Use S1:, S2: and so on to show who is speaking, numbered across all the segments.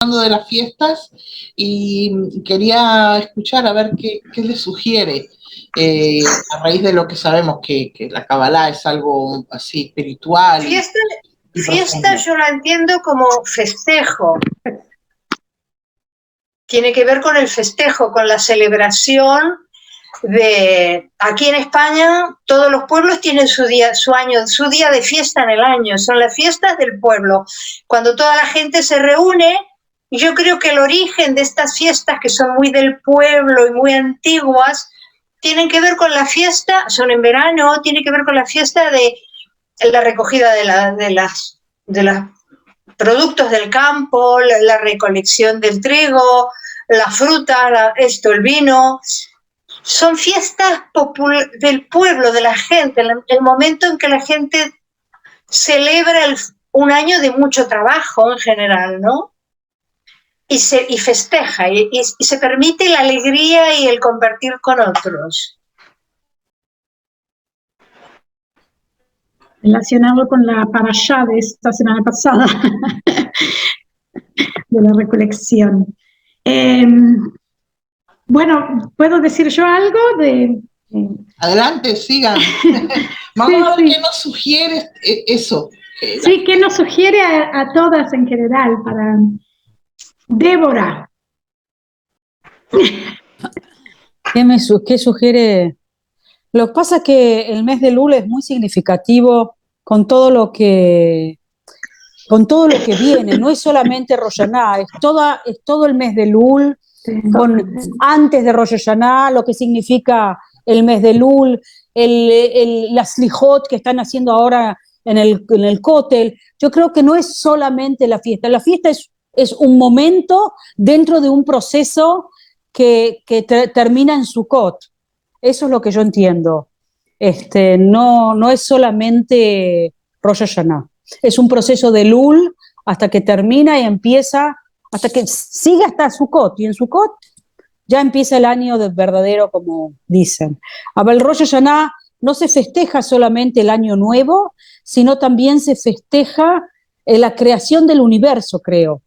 S1: de las fiestas y quería escuchar a ver qué le sugiere a raíz de lo que sabemos que la Kabbalah es algo así espiritual y
S2: Fiesta
S1: profundo.
S2: yo la entiendo como festejo. Tiene que ver con el festejo, con la celebración de... Aquí en España todos los pueblos tienen su día de fiesta en el año, son las fiestas del pueblo. Cuando toda la gente se reúne, y yo creo que el origen de estas fiestas, que son muy del pueblo y muy antiguas, tienen que ver con la fiesta, son en verano, tiene que ver con la fiesta de la recogida de los productos del campo, la recolección del trigo, la fruta, el vino. Son fiestas del pueblo, de la gente, el momento en que la gente celebra un año de mucho trabajo en general, ¿no? Y festeja, y se permite la alegría y el compartir con otros.
S3: Relacionado con la parashá de esta semana pasada, de la recolección. Bueno, ¿puedo decir yo algo?
S1: Adelante, sigan. Vamos a ver qué nos sugiere eso.
S3: Sí, ¿qué nos sugiere a todas en general? Para Débora.
S4: ¿Qué sugiere? Lo que pasa es que el mes de Elul es muy significativo con todo lo que viene. No es solamente Rosh Hashanah, es todo el mes de Elul, antes de Rosh Hashanah, lo que significa el mes de Elul, las slijot que están haciendo ahora en el Kotel. Yo creo que no es solamente la fiesta es un momento dentro de un proceso que termina en Sukkot. Eso es lo que yo entiendo. No es solamente Rosh Hashanah. Es un proceso de Elul hasta que termina y empieza, hasta que sigue hasta Sukkot. Y en Sukkot ya empieza el año verdadero, como dicen. A ver, el Rosh Hashanah no se festeja solamente el año nuevo, sino también se festeja la creación del universo, creo.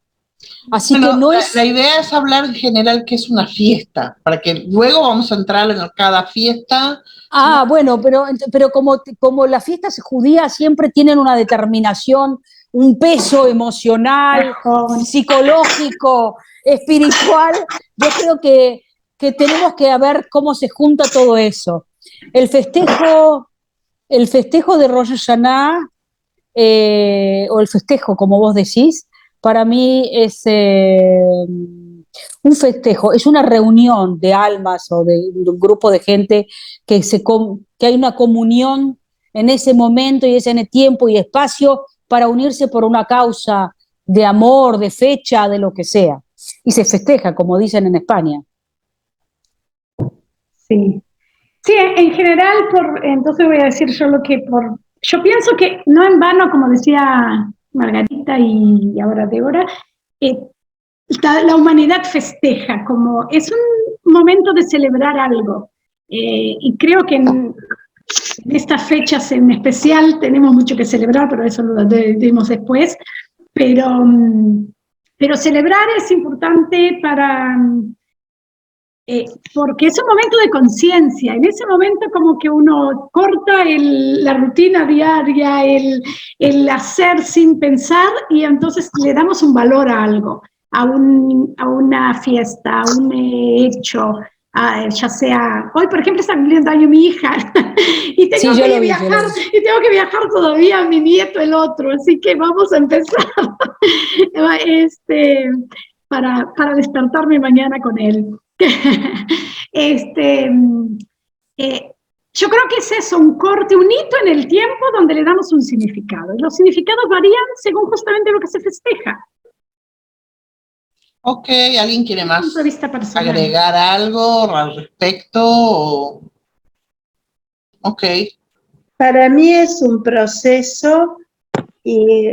S4: Así que no es...
S1: La idea es hablar en general que es una fiesta, para que luego vamos a entrar en cada fiesta.
S4: Ah, bueno, pero como las fiestas judías siempre tienen una determinación, un peso emocional, psicológico, espiritual, yo creo que tenemos que ver cómo se junta todo eso. El festejo de Rosh Hashanah, o el festejo, como vos decís, para mí es un festejo, es una reunión de almas o de un grupo de gente que hay una comunión en ese momento y ese tiempo y espacio para unirse por una causa de amor, de fecha, de lo que sea. Y se festeja, como dicen en España.
S3: Sí. Sí, en general, entonces voy a decir yo pienso que no en vano, como decía Margarita y ahora Débora, la humanidad festeja, como es un momento de celebrar algo. Y creo que en estas fechas en especial tenemos mucho que celebrar, pero eso lo diremos después. Pero celebrar es importante porque es un momento de conciencia. En ese momento como que uno corta la rutina diaria, el hacer sin pensar, y entonces le damos un valor a algo, a una fiesta, a un hecho, ya sea, hoy por ejemplo está cumpliendo año mi hija y tengo que viajar todavía a mi nieto el otro, así que vamos a empezar para despertarme mañana con él. Yo creo que es eso, un corte, un hito en el tiempo donde le damos un significado. Y los significados varían según justamente lo que se festeja.
S1: Ok, ¿alguien quiere más agregar algo al respecto? Ok.
S5: Para mí es un proceso, y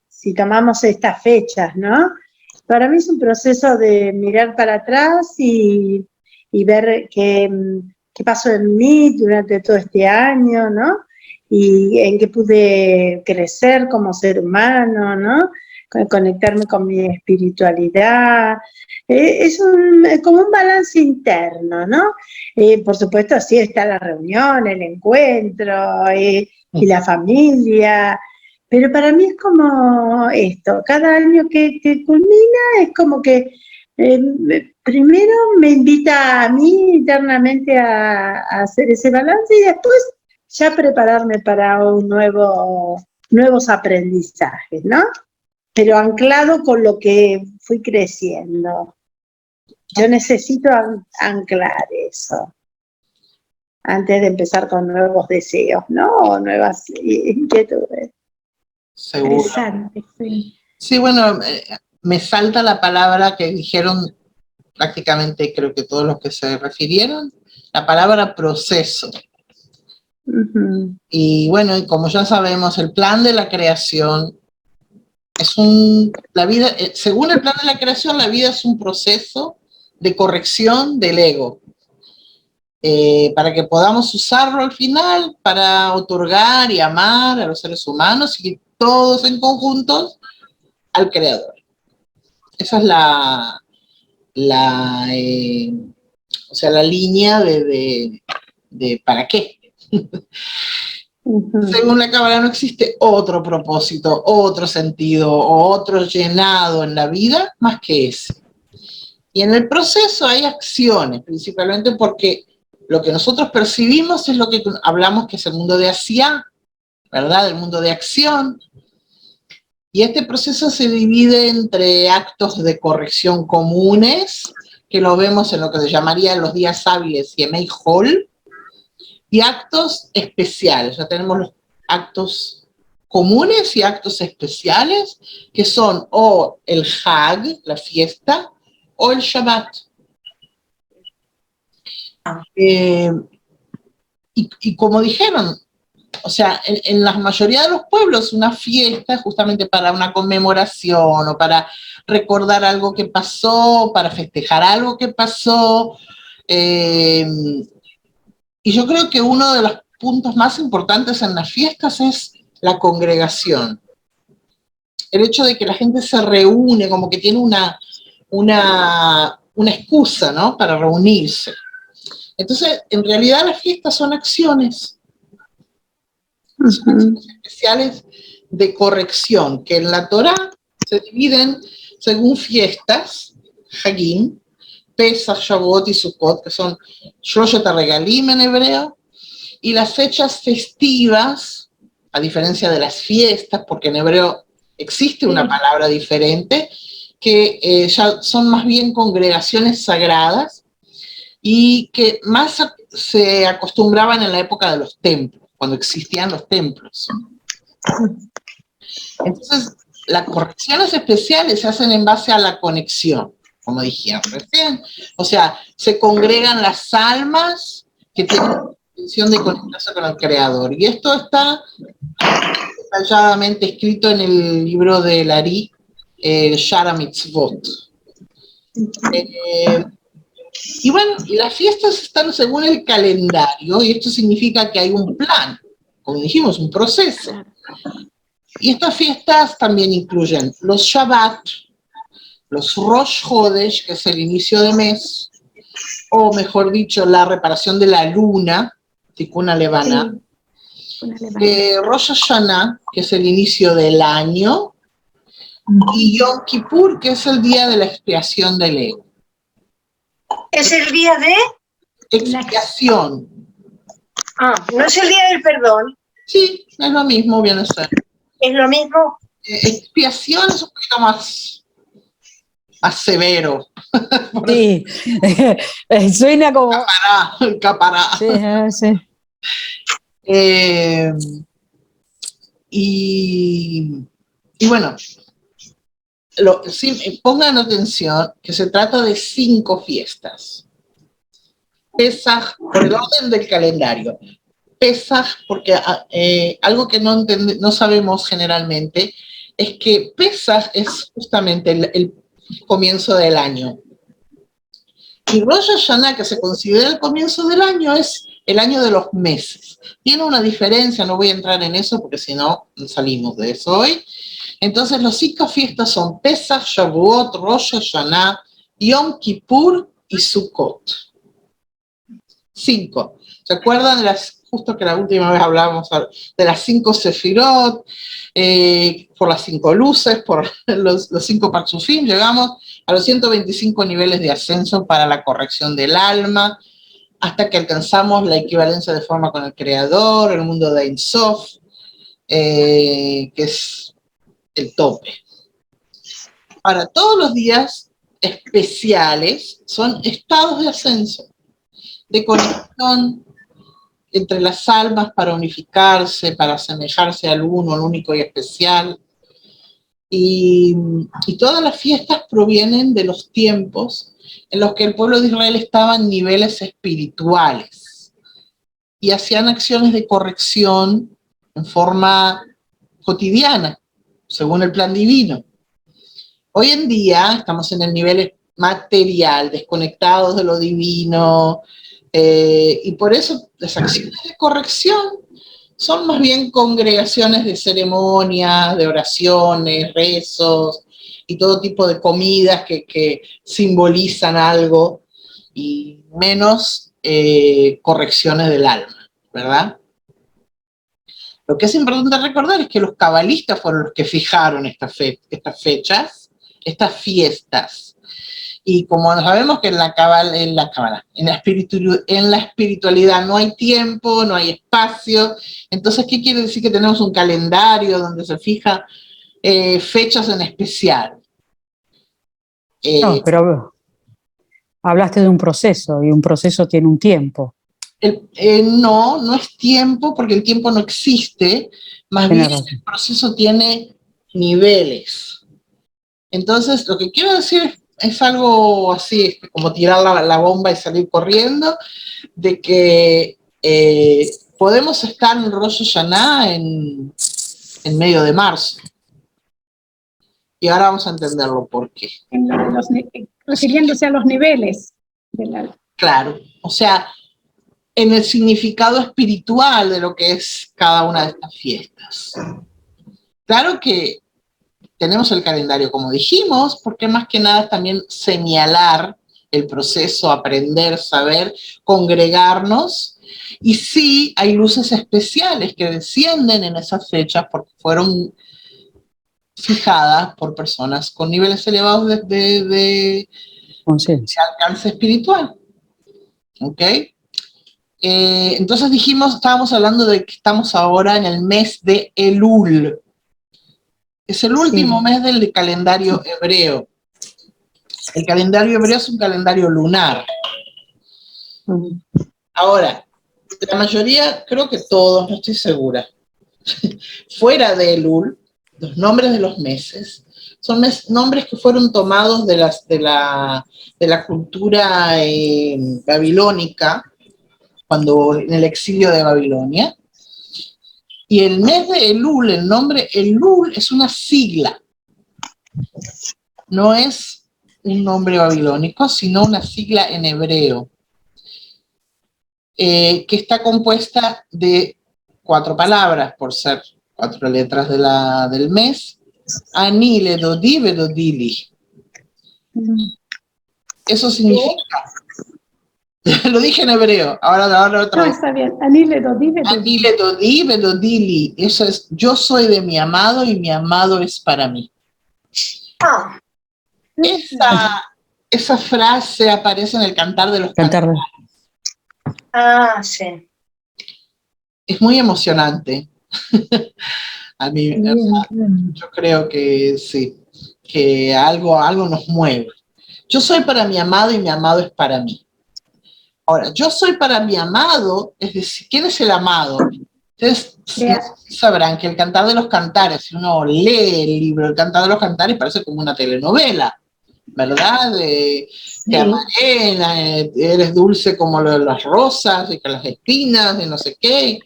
S5: si tomamos estas fechas, ¿no? Para mí es un proceso de mirar para atrás y ver qué pasó en mí durante todo este año, ¿no? Y en qué pude crecer como ser humano, ¿no? conectarme con mi espiritualidad. Es como un balance interno, ¿no? Por supuesto, sí está la reunión, el encuentro y la familia, pero para mí es como esto, cada año que culmina es como que primero me invita a mí internamente a hacer ese balance y después ya prepararme para nuevos aprendizajes, ¿no? Pero anclado con lo que fui creciendo. Yo necesito anclar eso antes de empezar con nuevos deseos, ¿no? O nuevas inquietudes.
S1: Seguro.
S3: Sí.
S1: Sí, bueno, me salta la palabra que dijeron prácticamente creo que todos los que se refirieron, la palabra proceso.
S5: Uh-huh.
S1: Y bueno, y como ya sabemos, el plan de la creación es la vida, según el plan de la creación, la vida es un proceso de corrección del ego, para que podamos usarlo al final para otorgar y amar a los seres humanos y todos en conjunto al Creador. Esa es la línea de para qué.
S5: Uh-huh.
S1: Según la Cábala no existe otro propósito, otro sentido o otro llenado en la vida más que ese. Y en el proceso hay acciones, principalmente porque lo que nosotros percibimos es lo que hablamos que es el mundo de Asiá, ¿verdad? El mundo de acción. Y este proceso se divide entre actos de corrección comunes, que lo vemos en lo que se llamaría los días hábiles y Yemei Hol, y actos especiales. Ya tenemos los actos comunes y actos especiales, que son o el Hag, la fiesta, o el Shabbat. Y como dijeron, o sea, en la mayoría de los pueblos una fiesta es justamente para una conmemoración o para recordar algo que pasó, para festejar algo que pasó. Y yo creo que uno de los puntos más importantes en las fiestas es la congregación. El hecho de que la gente se reúne, como que tiene una excusa, ¿no?, para reunirse. Entonces, en realidad las fiestas son acciones. Son acciones especiales de corrección, que en la Torá se dividen según fiestas, Hagim, Pesach, Shavuot y Sukkot, que son Shloshet HaRegalim en hebreo, y las fechas festivas, a diferencia de las fiestas, porque en hebreo existe una palabra diferente, que ya son más bien congregaciones sagradas y que más se acostumbraban en la época de los templos, cuando existían los templos. Entonces, las correcciones especiales se hacen en base a la conexión, como dijeron recién. O sea, se congregan las almas que tienen la intención de conectarse con el Creador. Y esto está detalladamente escrito en el libro de Lari, Shara Mitzvot. Y bueno, las fiestas están según el calendario, y esto significa que hay un plan, como dijimos, un proceso. Y estas fiestas también incluyen los Shabbat, los Rosh Hodesh, que es el inicio de mes, o mejor dicho, la reparación de la luna, Tikkun Levana, Rosh Hashanah, que es el inicio del año, y Yom Kippur, que es el día de la expiación del ego.
S2: ¿Es el día de?
S1: Expiación.
S2: Ah, ¿no es el día del perdón?
S1: Sí, es lo mismo, viene a ser.
S2: ¿Es lo mismo?
S1: Expiación es un poquito más severo.
S4: Sí, suena como...
S1: Capará.
S4: Sí, sí.
S1: Y bueno, sí, pongan atención que se trata de 5 fiestas. Pesaj, por el orden del calendario. Pesaj, porque algo que no sabemos generalmente es que Pesaj es justamente el comienzo del año. Y Rosh Hashanah, que se considera el comienzo del año, es el año de los meses. Tiene una diferencia, no voy a entrar en eso porque si no salimos de eso hoy, Entonces los 5 fiestas son Pesach, Shavuot, Rosh Hashanah, Yom Kippur y Sukkot. 5. ¿Se acuerdan de justo que la última vez hablábamos de las 5 sefirot, por las 5 luces, por los 5 parsufim, llegamos a los 125 niveles de ascenso para la corrección del alma, hasta que alcanzamos la equivalencia de forma con el Creador, el mundo de Ein Sof, que es el tope. Ahora, todos los días especiales son estados de ascenso, de conexión entre las almas para unificarse, para asemejarse al uno, al único y especial. Y todas las fiestas provienen de los tiempos en los que el pueblo de Israel estaba en niveles espirituales y hacían acciones de corrección en forma cotidiana, según el plan divino. Hoy en día estamos en el nivel material, desconectados de lo divino, y por eso las acciones de corrección son más bien congregaciones de ceremonias, de oraciones, rezos, y todo tipo de comidas que simbolizan algo, y menos correcciones del alma, ¿verdad? Lo que es importante recordar es que los cabalistas fueron los que fijaron estas fechas, estas fiestas. Y como sabemos que en la espiritualidad no hay tiempo, no hay espacio, entonces, ¿qué quiere decir? Que tenemos un calendario donde se fija fechas en especial.
S4: No, pero hablaste de un proceso, y un proceso tiene un tiempo.
S1: No es tiempo, porque el tiempo no existe, más bien el proceso tiene niveles. Entonces, lo que quiero decir es algo así, como tirar la bomba y salir corriendo, de que podemos estar en Rosh Hashanah en medio de marzo. Y ahora vamos a entenderlo por qué.
S3: Refiriéndose a los niveles.
S1: Claro, o sea, en el significado espiritual de lo que es cada una de estas fiestas. Claro que tenemos el calendario, como dijimos, porque más que nada también señalar el proceso, aprender, saber, congregarnos. Y sí, hay luces especiales que descienden en esas fechas porque fueron fijadas por personas con niveles elevados de alcance espiritual. ¿Ok? Entonces estábamos hablando de que estamos ahora en el mes de Elul. Es el último mes del calendario hebreo. El calendario hebreo es un calendario lunar. Ahora, la mayoría, creo que todos, no estoy segura, fuera de Elul, los nombres de los meses son nombres que fueron tomados de la cultura babilónica, cuando en el exilio de Babilonia. Y el mes de Elul, el nombre Elul es una sigla. No es un nombre babilónico, sino una sigla en hebreo, que está compuesta de 4 palabras, por ser 4 letras del mes. Ani, ledodi, vedodili. Eso significa... Lo dije en hebreo, ahora otra vez.
S3: No, está bien. Ani ledodi,
S1: vedodili. Eso es, yo soy de mi amado y mi amado es para mí. Esa frase aparece en el Cantar de los Cantares.
S2: Sí.
S1: Es muy emocionante. A mí, yo creo que sí, que algo nos mueve. Yo soy para mi amado y mi amado es para mí. Ahora, yo soy para mi amado, es decir, ¿quién es el amado? Ustedes sabrán que el Cantar de los Cantares, si uno lee el libro El Cantar de los Cantares, parece como una telenovela, ¿verdad? Te amaré, eres dulce como las rosas y con las espinas y no sé qué.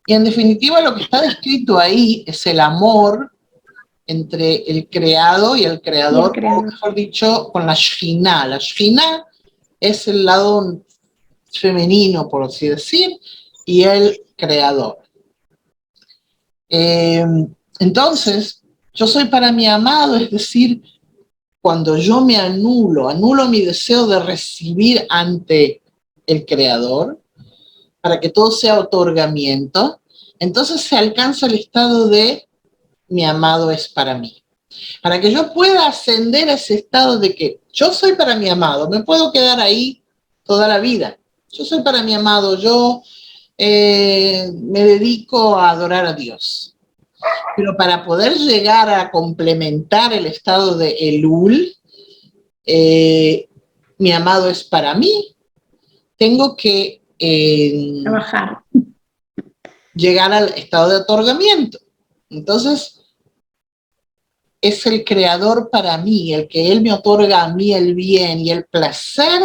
S1: Y en definitiva lo que está descrito ahí es el amor entre el creado y el creador, o mejor dicho, con la Shekhinah. La Shekhinah es el lado femenino, por así decir, y el creador. Entonces, Yo soy para mi amado, es decir, cuando yo me anulo mi deseo de recibir ante el Creador, para que todo sea otorgamiento, entonces se alcanza el estado de mi amado es para mí. Para que yo pueda ascender a ese estado de que yo soy para mi amado, me puedo quedar ahí toda la vida. Yo soy para mi amado, yo me dedico a adorar a Dios. Pero para poder llegar a complementar el estado de Elul, mi amado es para mí, tengo que
S3: trabajar,
S1: llegar al estado de otorgamiento. Entonces, es el Creador para mí, el que Él me otorga a mí el bien y el placer,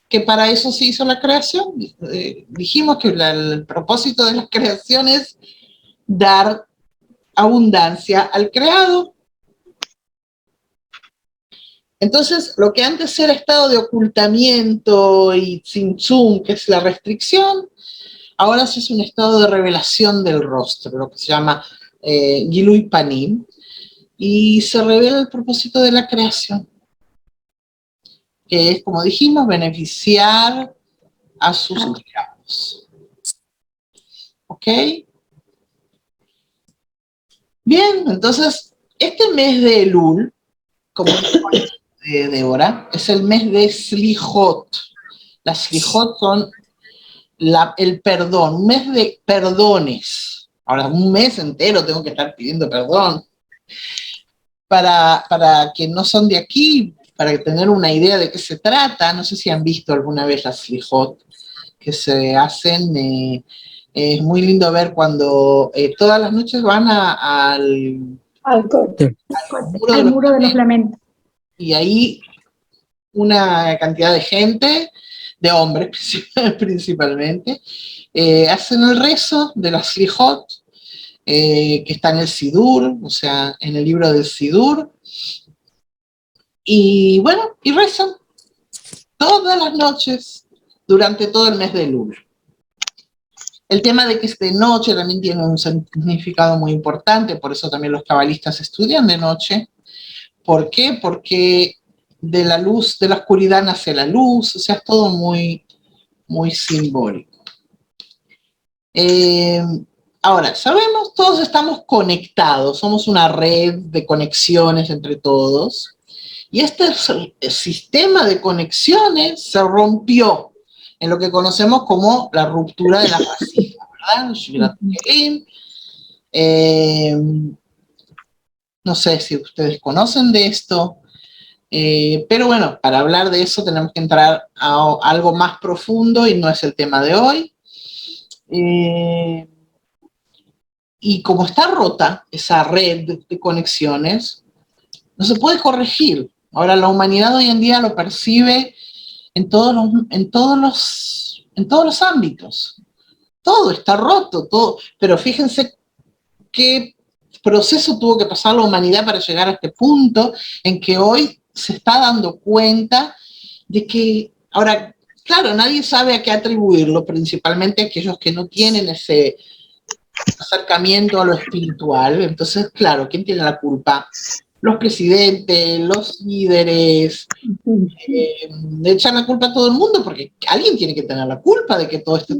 S1: que para eso se hizo la creación. Dijimos que el propósito de la creación es dar abundancia al creado. Entonces, lo que antes era estado de ocultamiento y tzimtzum, que es la restricción, ahora es un estado de revelación del rostro, lo que se llama Gilui Panim, y se revela el propósito de la creación, que es, como dijimos, beneficiar a sus creados. ¿Ok? Bien, entonces, este mes de Elul, como de Débora, es el mes de Slijot. Las Slijot son el perdón, un mes de perdones. Ahora, un mes entero tengo que estar pidiendo perdón. Para quienes no son de aquí, para tener una idea de qué se trata, no sé si han visto alguna vez las Slijot que se hacen. Es muy lindo ver cuando todas las noches van al
S3: muro de los lamentos.
S1: Y ahí una cantidad de gente, de hombres principalmente, hacen el rezo de las Slijot, que está en el Sidur, o sea, en el libro del Sidur, y bueno, y rezan todas las noches durante todo el mes de Elul. El tema de que es de noche también tiene un significado muy importante, por eso también los cabalistas estudian de noche. ¿Por qué? Porque de la luz, de la oscuridad nace la luz, o sea, es todo muy, muy simbólico. Ahora, sabemos, todos estamos conectados, somos una red de conexiones entre todos, y este sistema de conexiones se rompió en lo que conocemos como la ruptura de la vasija, ¿verdad? No sé si ustedes conocen de esto, pero bueno, para hablar de eso tenemos que entrar a algo más profundo y no es el tema de hoy. Y como está rota esa red de conexiones, no se puede corregir. Ahora la humanidad hoy en día lo percibe en todos los ámbitos. Todo está roto, todo. Pero fíjense qué proceso tuvo que pasar la humanidad para llegar a este punto en que hoy se está dando cuenta de que, ahora, claro, nadie sabe a qué atribuirlo, principalmente aquellos que no tienen ese acercamiento a lo espiritual. Entonces, claro, ¿quién tiene la culpa? Los presidentes, los líderes, le echan la culpa a todo el mundo porque alguien tiene que tener la culpa de que todo esto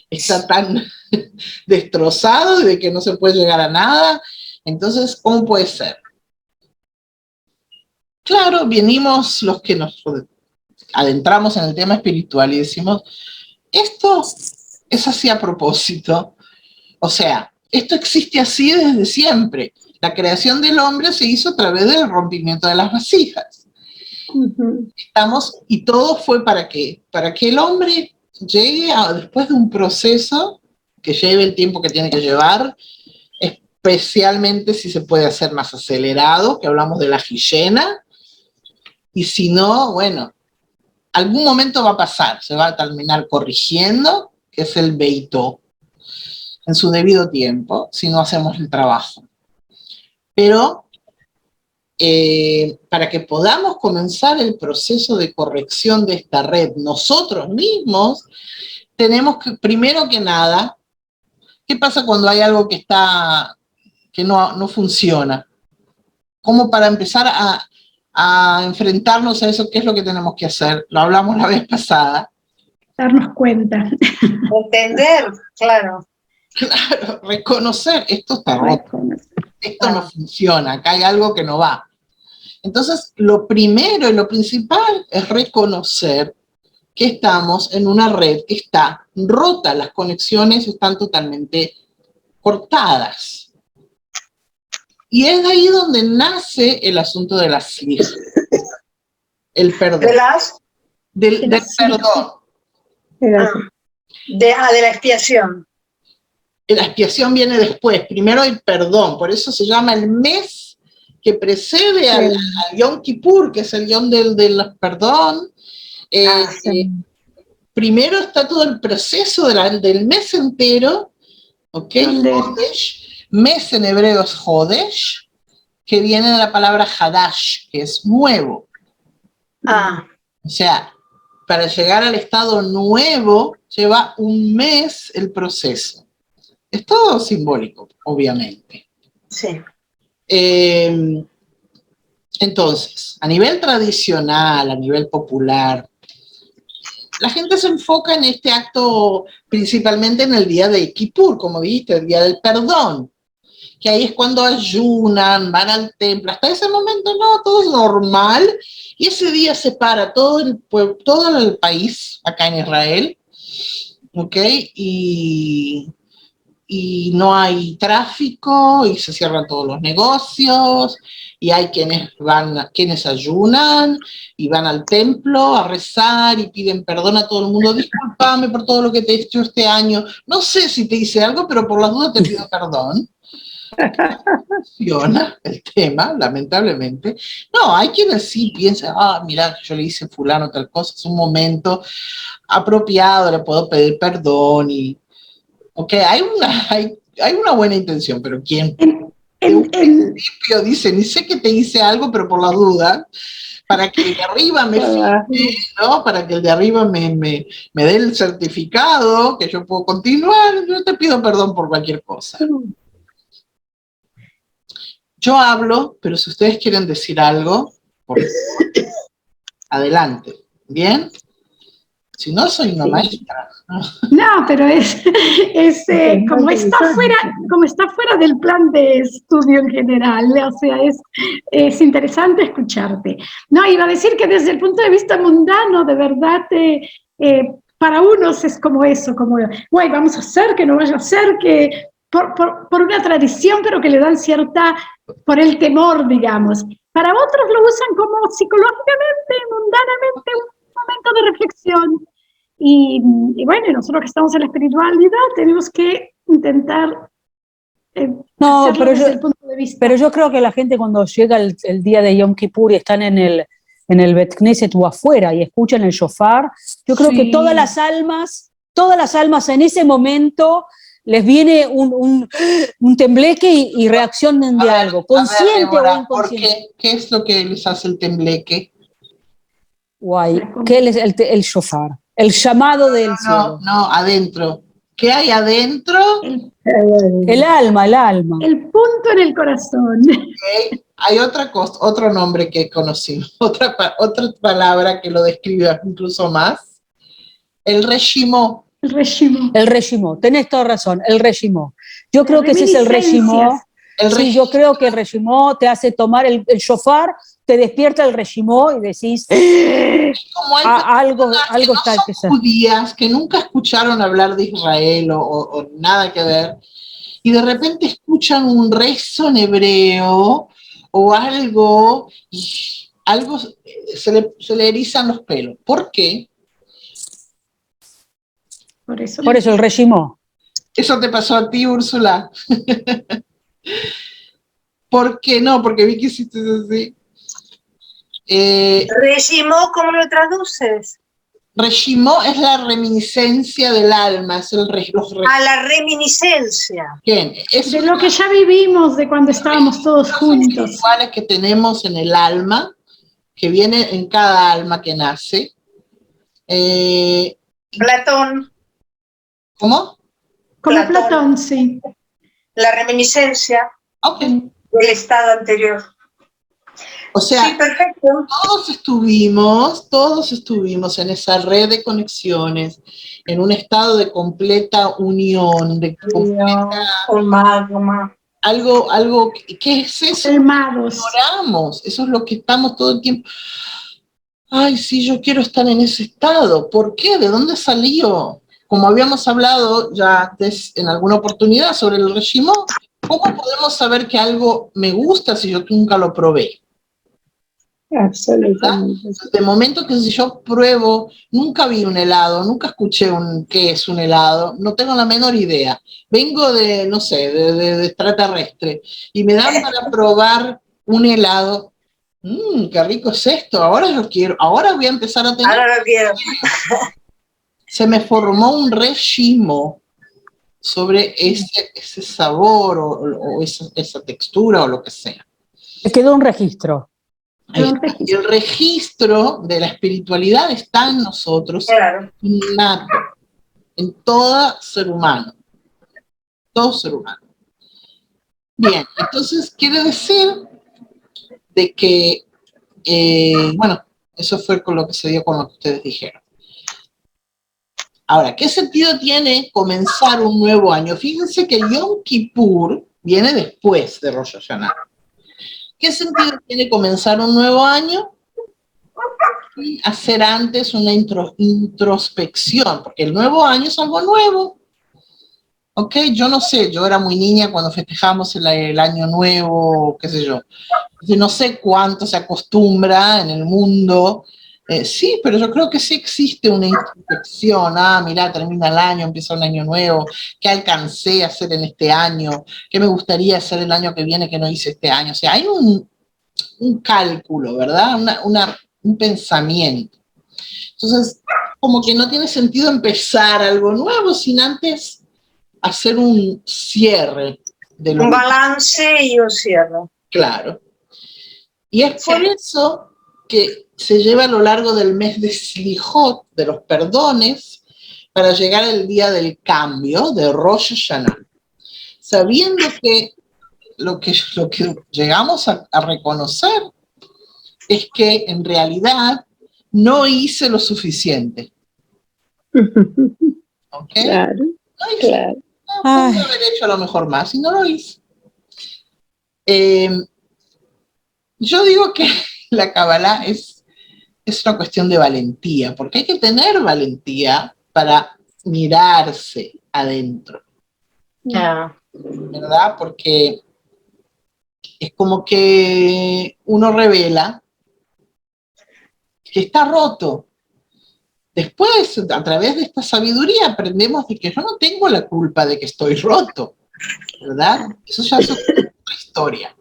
S1: está tan destrozado y de que no se puede llegar a nada. Entonces, ¿cómo puede ser? Claro, venimos los que nos adentramos en el tema espiritual y decimos, esto es así a propósito. O sea, esto existe así desde siempre. La creación del hombre se hizo a través del rompimiento de las vasijas. Y todo fue ¿para qué? Para que el hombre llegue después de un proceso que lleve el tiempo que tiene que llevar, especialmente si se puede hacer más acelerado, que hablamos de la higiena, y si no, bueno, algún momento va a pasar, se va a terminar corrigiendo, que es el beito, en su debido tiempo, si no hacemos el trabajo. Pero para que podamos comenzar el proceso de corrección de esta red nosotros mismos, tenemos que, primero que nada, ¿qué pasa cuando hay algo que no funciona? como para empezar a enfrentarnos a eso, ¿qué es lo que tenemos que hacer? Lo hablamos la vez pasada.
S3: Darnos cuenta.
S2: Entender, claro.
S1: Claro, reconocer, esto está roto, esto no funciona, acá hay algo que no va. Entonces, lo primero y lo principal es reconocer que estamos en una red que está rota, las conexiones están totalmente cortadas. Y es de ahí donde nace el asunto de la slija, el perdón. Del perdón.
S2: De la expiación.
S1: La expiación viene después, primero el perdón, por eso se llama el mes que precede al Yom Kippur, que es el Yom del perdón. Primero está todo el proceso del mes entero, ¿ok? Jodesh, mes en hebreo es Jodesh, que viene de la palabra Hadash, que es nuevo. O sea, para llegar al estado nuevo lleva un mes el proceso. Es todo simbólico, obviamente.
S2: Sí.
S1: Entonces, a nivel tradicional, a nivel popular, la gente se enfoca en este acto principalmente en el día de Kippur, como dijiste, el día del perdón, que ahí es cuando ayunan, van al templo. Hasta ese momento no, todo es normal, y ese día se para todo el pueblo, todo el país, acá en Israel, ¿ok? Y no hay tráfico, y se cierran todos los negocios, y hay quienes ayunan, y van al templo a rezar, y piden perdón a todo el mundo. Discúlpame por todo lo que te he hecho este año. No sé si te hice algo, pero por las dudas te pido perdón. Funciona el tema, lamentablemente. No, hay quienes sí piensan, mira, yo le hice fulano tal cosa, es un momento apropiado, le puedo pedir perdón, y ok, hay una buena intención, pero ¿quién? En un principio dice, ni sé que te hice algo, pero por las dudas, para que el de arriba me firme, ¿no? Para que el de arriba me dé el certificado, que yo puedo continuar, yo te pido perdón por cualquier cosa. Yo hablo, pero si ustedes quieren decir algo, por favor, adelante, ¿bien? Si no, soy una maestra.
S3: No, pero como está fuera del plan de estudio en general, o sea, es interesante escucharte. No, iba a decir que desde el punto de vista mundano, de verdad, para unos es como eso, como, guay, vamos a hacer, que no vaya a ser, que por una tradición, pero que le dan por el temor, digamos. Para otros lo usan como psicológicamente, mundanamente, un momento de reflexión. Y bueno, nosotros que estamos en la espiritualidad tenemos que intentar hacerlo desde el punto de vista.
S4: Pero yo creo que la gente cuando llega el día de Yom Kippur y están en el Bet Knesset o afuera y escuchan el shofar, yo creo que todas las almas en ese momento les viene un tembleque y reaccionan de algo, consciente o inconsciente.
S1: ¿Qué es lo que les hace el tembleque?
S4: Guay, ¿qué es el shofar? El llamado del cielo.
S1: No, adentro. ¿Qué hay adentro?
S4: El alma.
S3: El punto en el corazón.
S1: Okay. Hay otra cosa, otro nombre que conocí, otra palabra que lo describe incluso más. El reshimó.
S4: El reshimó, tenés toda razón, el reshimó. Yo creo que ese es el reshimó. Sí, yo creo que el reshimó te hace tomar el shofar, te despierta el reshimó y decís, algo está que ser.
S1: Judías que nunca escucharon hablar de Israel o nada que ver, y de repente escuchan un rezo en hebreo o algo, y algo se le erizan los pelos. ¿Por qué?
S4: Por eso el reshimó.
S1: ¿Eso te pasó a ti, Úrsula? ¿Por qué no? Porque vi que hiciste así.
S2: ¿Reshimó cómo lo traduces?
S1: Reshimó es la reminiscencia del alma, es
S2: la reminiscencia.
S1: Bien,
S3: de lo que ya vivimos, de cuando estábamos todos juntos.
S1: Iguales que tenemos en el alma, que viene en cada alma que nace.
S2: Platón.
S1: ¿Cómo?
S3: Como Platón, sí.
S2: La reminiscencia
S1: del
S2: estado anterior.
S1: O sea,
S2: sí, perfecto.
S1: todos estuvimos en esa red de conexiones, en un estado de completa unión, de completa,
S2: Con magma.
S1: algo, ¿qué es eso?
S3: Calmados.
S1: Ignoramos, eso es lo que estamos todo el tiempo. Ay, sí, yo quiero estar en ese estado. ¿Por qué? ¿De dónde salió? Como habíamos hablado ya antes en alguna oportunidad sobre el régimen, ¿cómo podemos saber que algo me gusta si yo nunca lo probé?
S5: Absolutamente.
S1: De momento que si yo pruebo, nunca vi un helado, nunca escuché qué es un helado, no tengo la menor idea. Vengo de, no sé, de extraterrestre y me dan para probar un helado. Qué rico es esto, ahora yo quiero, ahora voy a empezar a tener.
S2: Ahora lo quiero.
S1: Se me formó un régimen sobre ese sabor o esa textura o lo que sea.
S4: Te quedó un registro.
S1: Y el registro de la espiritualidad está en nosotros,
S2: Claro.
S1: innato, en todo ser humano. Todo ser humano. Bien, entonces quiere decir de que, bueno, eso fue con lo que se dio con lo que ustedes dijeron. Ahora, ¿qué sentido tiene comenzar un nuevo año? Fíjense que Yom Kippur viene después de Rosh Hashanah. ¿Qué sentido tiene comenzar un nuevo año? Y hacer antes una introspección, porque el nuevo año es algo nuevo. ¿Ok? Yo no sé, yo era muy niña cuando festejamos el año nuevo, qué sé yo. No sé cuánto se acostumbra en el mundo. Sí, pero yo creo que sí existe una introspección. Ah, mira, termina el año, empieza un año nuevo. ¿Qué alcancé a hacer en este año? ¿Qué me gustaría hacer el año que viene que no hice este año? O sea, hay un cálculo, ¿verdad? Un pensamiento. Entonces, como que no tiene sentido empezar algo nuevo sin antes hacer un cierre.
S2: Un balance y un cierre.
S1: Claro. Y es por eso que se lleva a lo largo del mes de Slijot, de los perdones, para llegar al día del cambio, de Rosh Hashanah. Sabiendo que lo que llegamos a reconocer es que en realidad no hice lo suficiente. ¿Ok?
S5: Claro,
S1: No hice.
S5: claro.
S1: No, puedo haber hecho a lo mejor más y no lo hice. Yo digo que la Kabbalah es una cuestión de valentía, porque hay que tener valentía para mirarse adentro. ¿Verdad? Porque es como que uno revela que está roto. Después, a través de esta sabiduría, aprendemos de que yo no tengo la culpa de que estoy roto, ¿verdad? Eso ya es otra historia.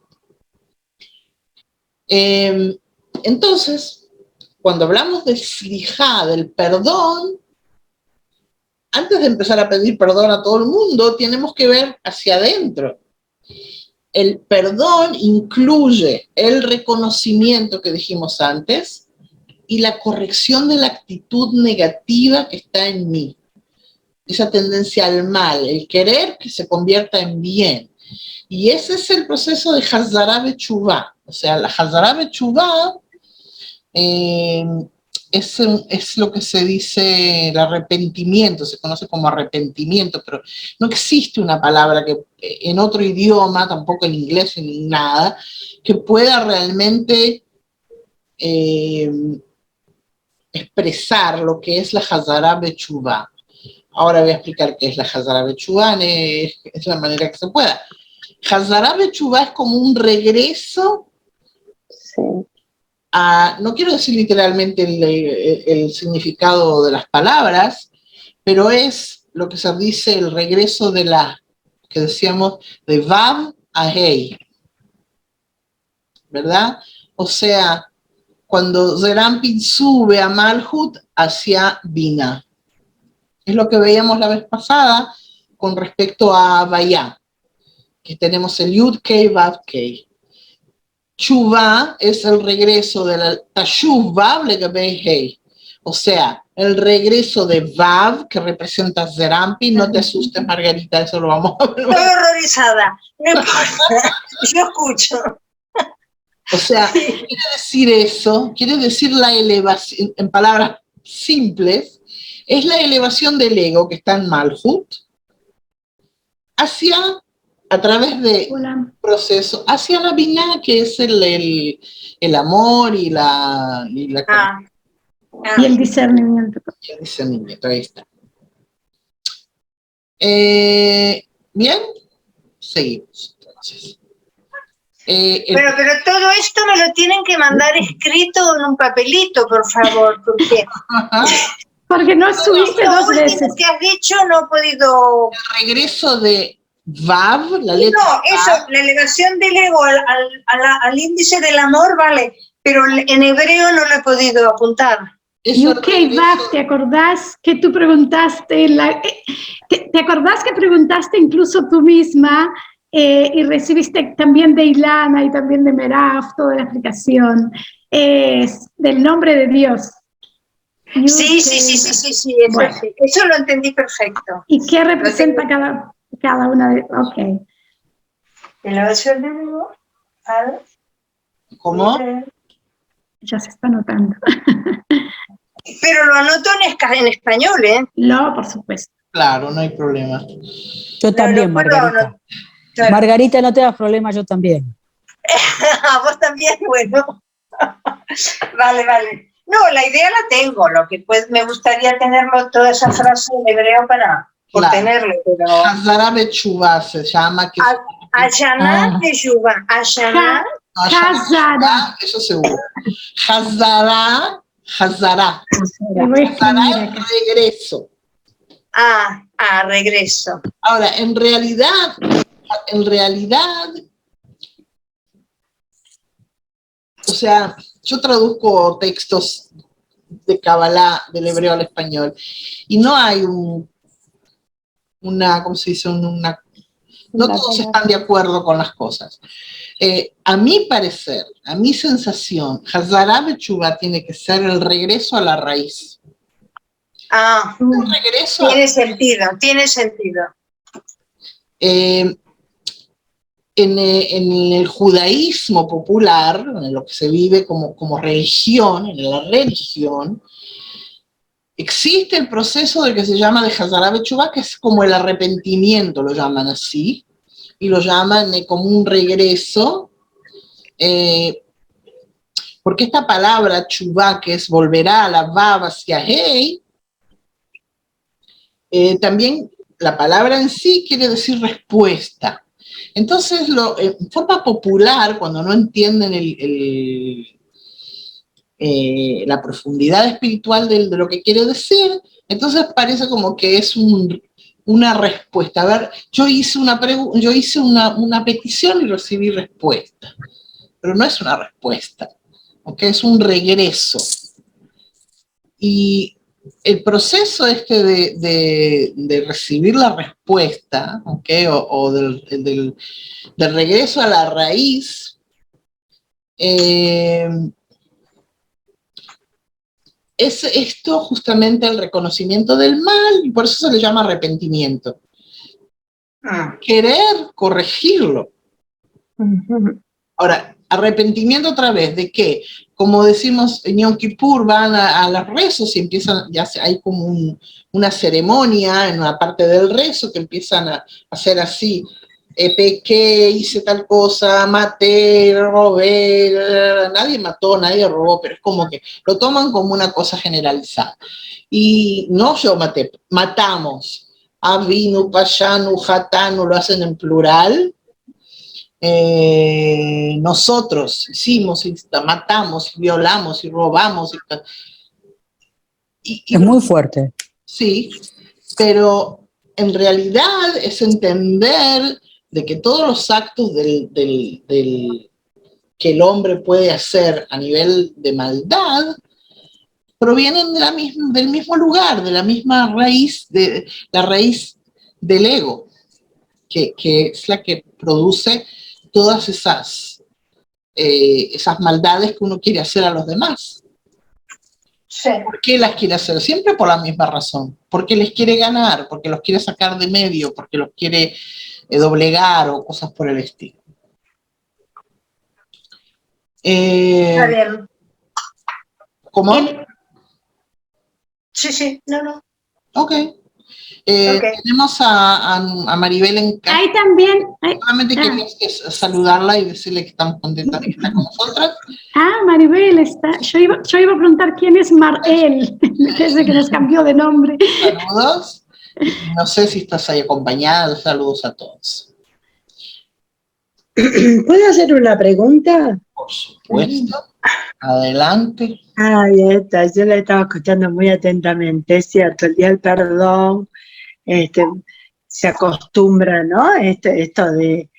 S1: Entonces, cuando hablamos de Slijá, del perdón, antes de empezar a pedir perdón a todo el mundo, tenemos que ver hacia adentro. El perdón incluye el reconocimiento que dijimos antes y la corrección de la actitud negativa que está en mí. Esa tendencia al mal, el querer que se convierta en bien. Y ese es el proceso de Hazara Betshuvá. O sea, la Hazara Betshuvá es lo que se dice el arrepentimiento, se conoce como arrepentimiento, pero no existe una palabra que en otro idioma, tampoco en inglés ni nada, que pueda realmente expresar lo que es la Hazara Betshuvá. Ahora voy a explicar qué es la Hazara Betshuvá, es la manera que se pueda. Hazara Betshuvá es como un regreso a, no quiero decir literalmente el significado de las palabras, pero es lo que se dice el regreso de que decíamos, de Vav a Hei, ¿verdad? O sea, cuando Zerampin sube a Malhut hacia Bina. Es lo que veíamos la vez pasada con respecto a Bayá, que tenemos el Yud Kei Vav Kei. Chuvá es el regreso de la Tashuv Vav Legabei Hei. O sea, el regreso de Vav, que representa Zerampin. No te asustes, Margarita, eso lo vamos a ver.
S2: Estoy horrorizada. Yo escucho.
S1: O sea, quiere decir eso, quiere decir la elevación, en palabras simples, es la elevación del ego que está en Malhut hacia, a través de un proceso, hacia la Binah, que es el amor y
S3: y el discernimiento.
S1: Y el discernimiento, ahí está. Bien, seguimos entonces.
S2: Pero todo esto me lo tienen que mandar escrito en un papelito, por favor,
S3: porque no estuviste dos veces.
S2: Lo que has dicho no he podido...
S1: El regreso de Vav, la letra
S2: No, eso, la elevación del ego al índice del amor, vale, pero en hebreo no lo he podido apuntar.
S3: UK Vav, ¿te acordás que tú preguntaste, te acordás que preguntaste incluso tú misma y recibiste también de Ilana y también de Meraf toda la explicación del nombre de Dios?
S2: Sí, eso lo entendí perfecto.
S3: ¿Y qué representa cada una de? Ok.
S2: Elevación del ego al...
S1: ¿Cómo?
S3: Ya se está notando.
S2: Pero lo anoto en español, ¿eh?
S3: No, por supuesto.
S1: Claro, no hay problema.
S4: Yo también, Margarita. Margarita, no te das problema, yo también.
S2: Vos también, bueno. Vale. No, la idea la tengo, lo que pues me gustaría tenerlo, toda esa frase en hebreo por tenerlo, pero...
S1: Hazara Bechuvá se llama.
S2: Ashana Bechuvá. Ashana.
S3: Hazara.
S1: Eso seguro. Hazara es regreso.
S2: Regreso.
S1: Ahora, en realidad, o sea, yo traduzco textos de Kabbalah del hebreo al español y no hay ¿cómo se dice? No todos están de acuerdo con las cosas. A mi parecer, a mi sensación, Hazara Bechuvá tiene que ser el regreso a la raíz. Un regreso
S2: tiene sentido.
S1: En el judaísmo popular, en lo que se vive como religión, en la religión, existe el proceso de que se llama de Hazara Bechuvá, que es como el arrepentimiento, lo llaman así, y lo llaman como un regreso, porque esta palabra chuvá, que es volverá a la vav hacia hey, también la palabra en sí quiere decir respuesta. Entonces, en forma popular, cuando no entienden la profundidad espiritual de lo que quiere decir, entonces parece como que es una respuesta. A ver, yo hice una petición y recibí respuesta, pero no es una respuesta, ¿ok? Es un regreso. Y el proceso de recibir la respuesta, ¿okay? o del regreso a la raíz, es esto justamente el reconocimiento del mal, y por eso se le llama arrepentimiento. Querer corregirlo. Ahora, arrepentimiento otra vez, ¿de qué? Como decimos en Yom Kippur, van a los rezos y empiezan, hay como una ceremonia en una parte del rezo que empiezan a hacer así, pequé, hice tal cosa, maté, robé, nadie mató, nadie robó, pero es como que lo toman como una cosa generalizada. Y no yo maté, matamos, avinu, payanu, hatanu, lo hacen en plural. Nosotros hicimos, matamos, violamos y robamos.
S4: Es muy fuerte.
S1: Sí, pero en realidad es entender de que todos los actos que el hombre puede hacer a nivel de maldad provienen del mismo lugar, de la misma raíz, de la raíz del ego, que es la que produce todas esas maldades que uno quiere hacer a los demás.
S2: Sí.
S1: ¿Por qué las quiere hacer? Siempre por la misma razón. Porque les quiere ganar, porque los quiere sacar de medio, porque los quiere doblegar o cosas por el estilo.
S2: Está bien.
S1: ¿Cómo?
S2: Sí, no.
S1: Ok. Tenemos a Maribel en casa.
S3: Ahí también.
S1: Solamente quería saludarla y decirle que estamos contentas de que está con nosotras.
S3: Maribel está. Yo iba a preguntar quién es Marel, desde que nos cambió de nombre.
S1: Saludos. No sé si estás ahí acompañada. Saludos a todos.
S5: ¿Puedo hacer una pregunta?
S1: Por supuesto. Adelante.
S5: Ahí está, yo la estaba escuchando muy atentamente, es cierto, el día del perdón, se acostumbra, ¿no? Esto de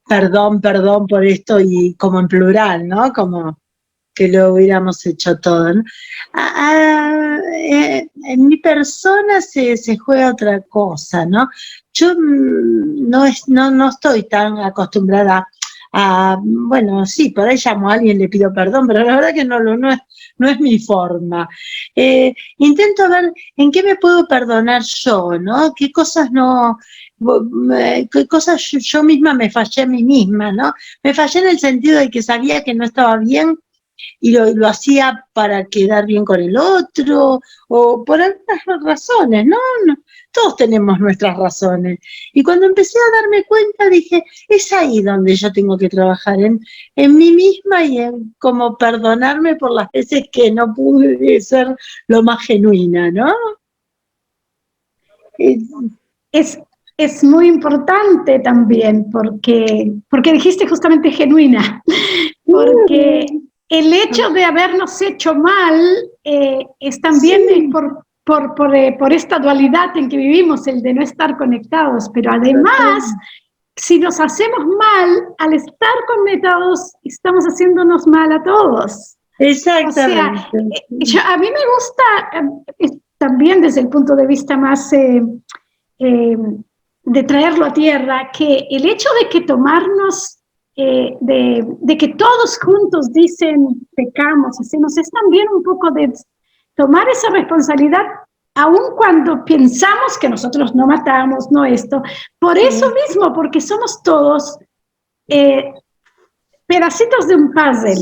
S5: perdón por esto y como en plural, ¿no? Como que lo hubiéramos hecho todo, ¿no? En mi persona se juega otra cosa, ¿no? Yo no estoy tan acostumbrada bueno, sí, por ahí llamo a alguien, le pido perdón, pero la verdad que no es mi forma. Intento ver en qué me puedo perdonar yo, ¿no? Qué cosas yo misma me fallé a mí misma, ¿no? Me fallé en el sentido de que sabía que no estaba bien y lo hacía para quedar bien con el otro, o por algunas razones, ¿no? Todos tenemos nuestras razones. Y cuando empecé a darme cuenta, dije, es ahí donde yo tengo que trabajar, en mí misma y en cómo perdonarme por las veces que no pude ser lo más genuina, ¿no?
S3: Es muy importante también, porque dijiste justamente genuina, porque el hecho de habernos hecho mal es también por esta dualidad en que vivimos, el de no estar conectados, pero además, si nos hacemos mal, al estar conectados, estamos haciéndonos mal a todos.
S5: Exactamente.
S3: O sea, a mí me gusta también desde el punto de vista más de traerlo a tierra, que el hecho de que tomarnos, de que todos juntos dicen pecamos, hacemos, es también un poco de tomar esa responsabilidad, aun cuando pensamos que nosotros no matamos, no esto, por eso mismo, porque somos todos pedacitos de un puzzle,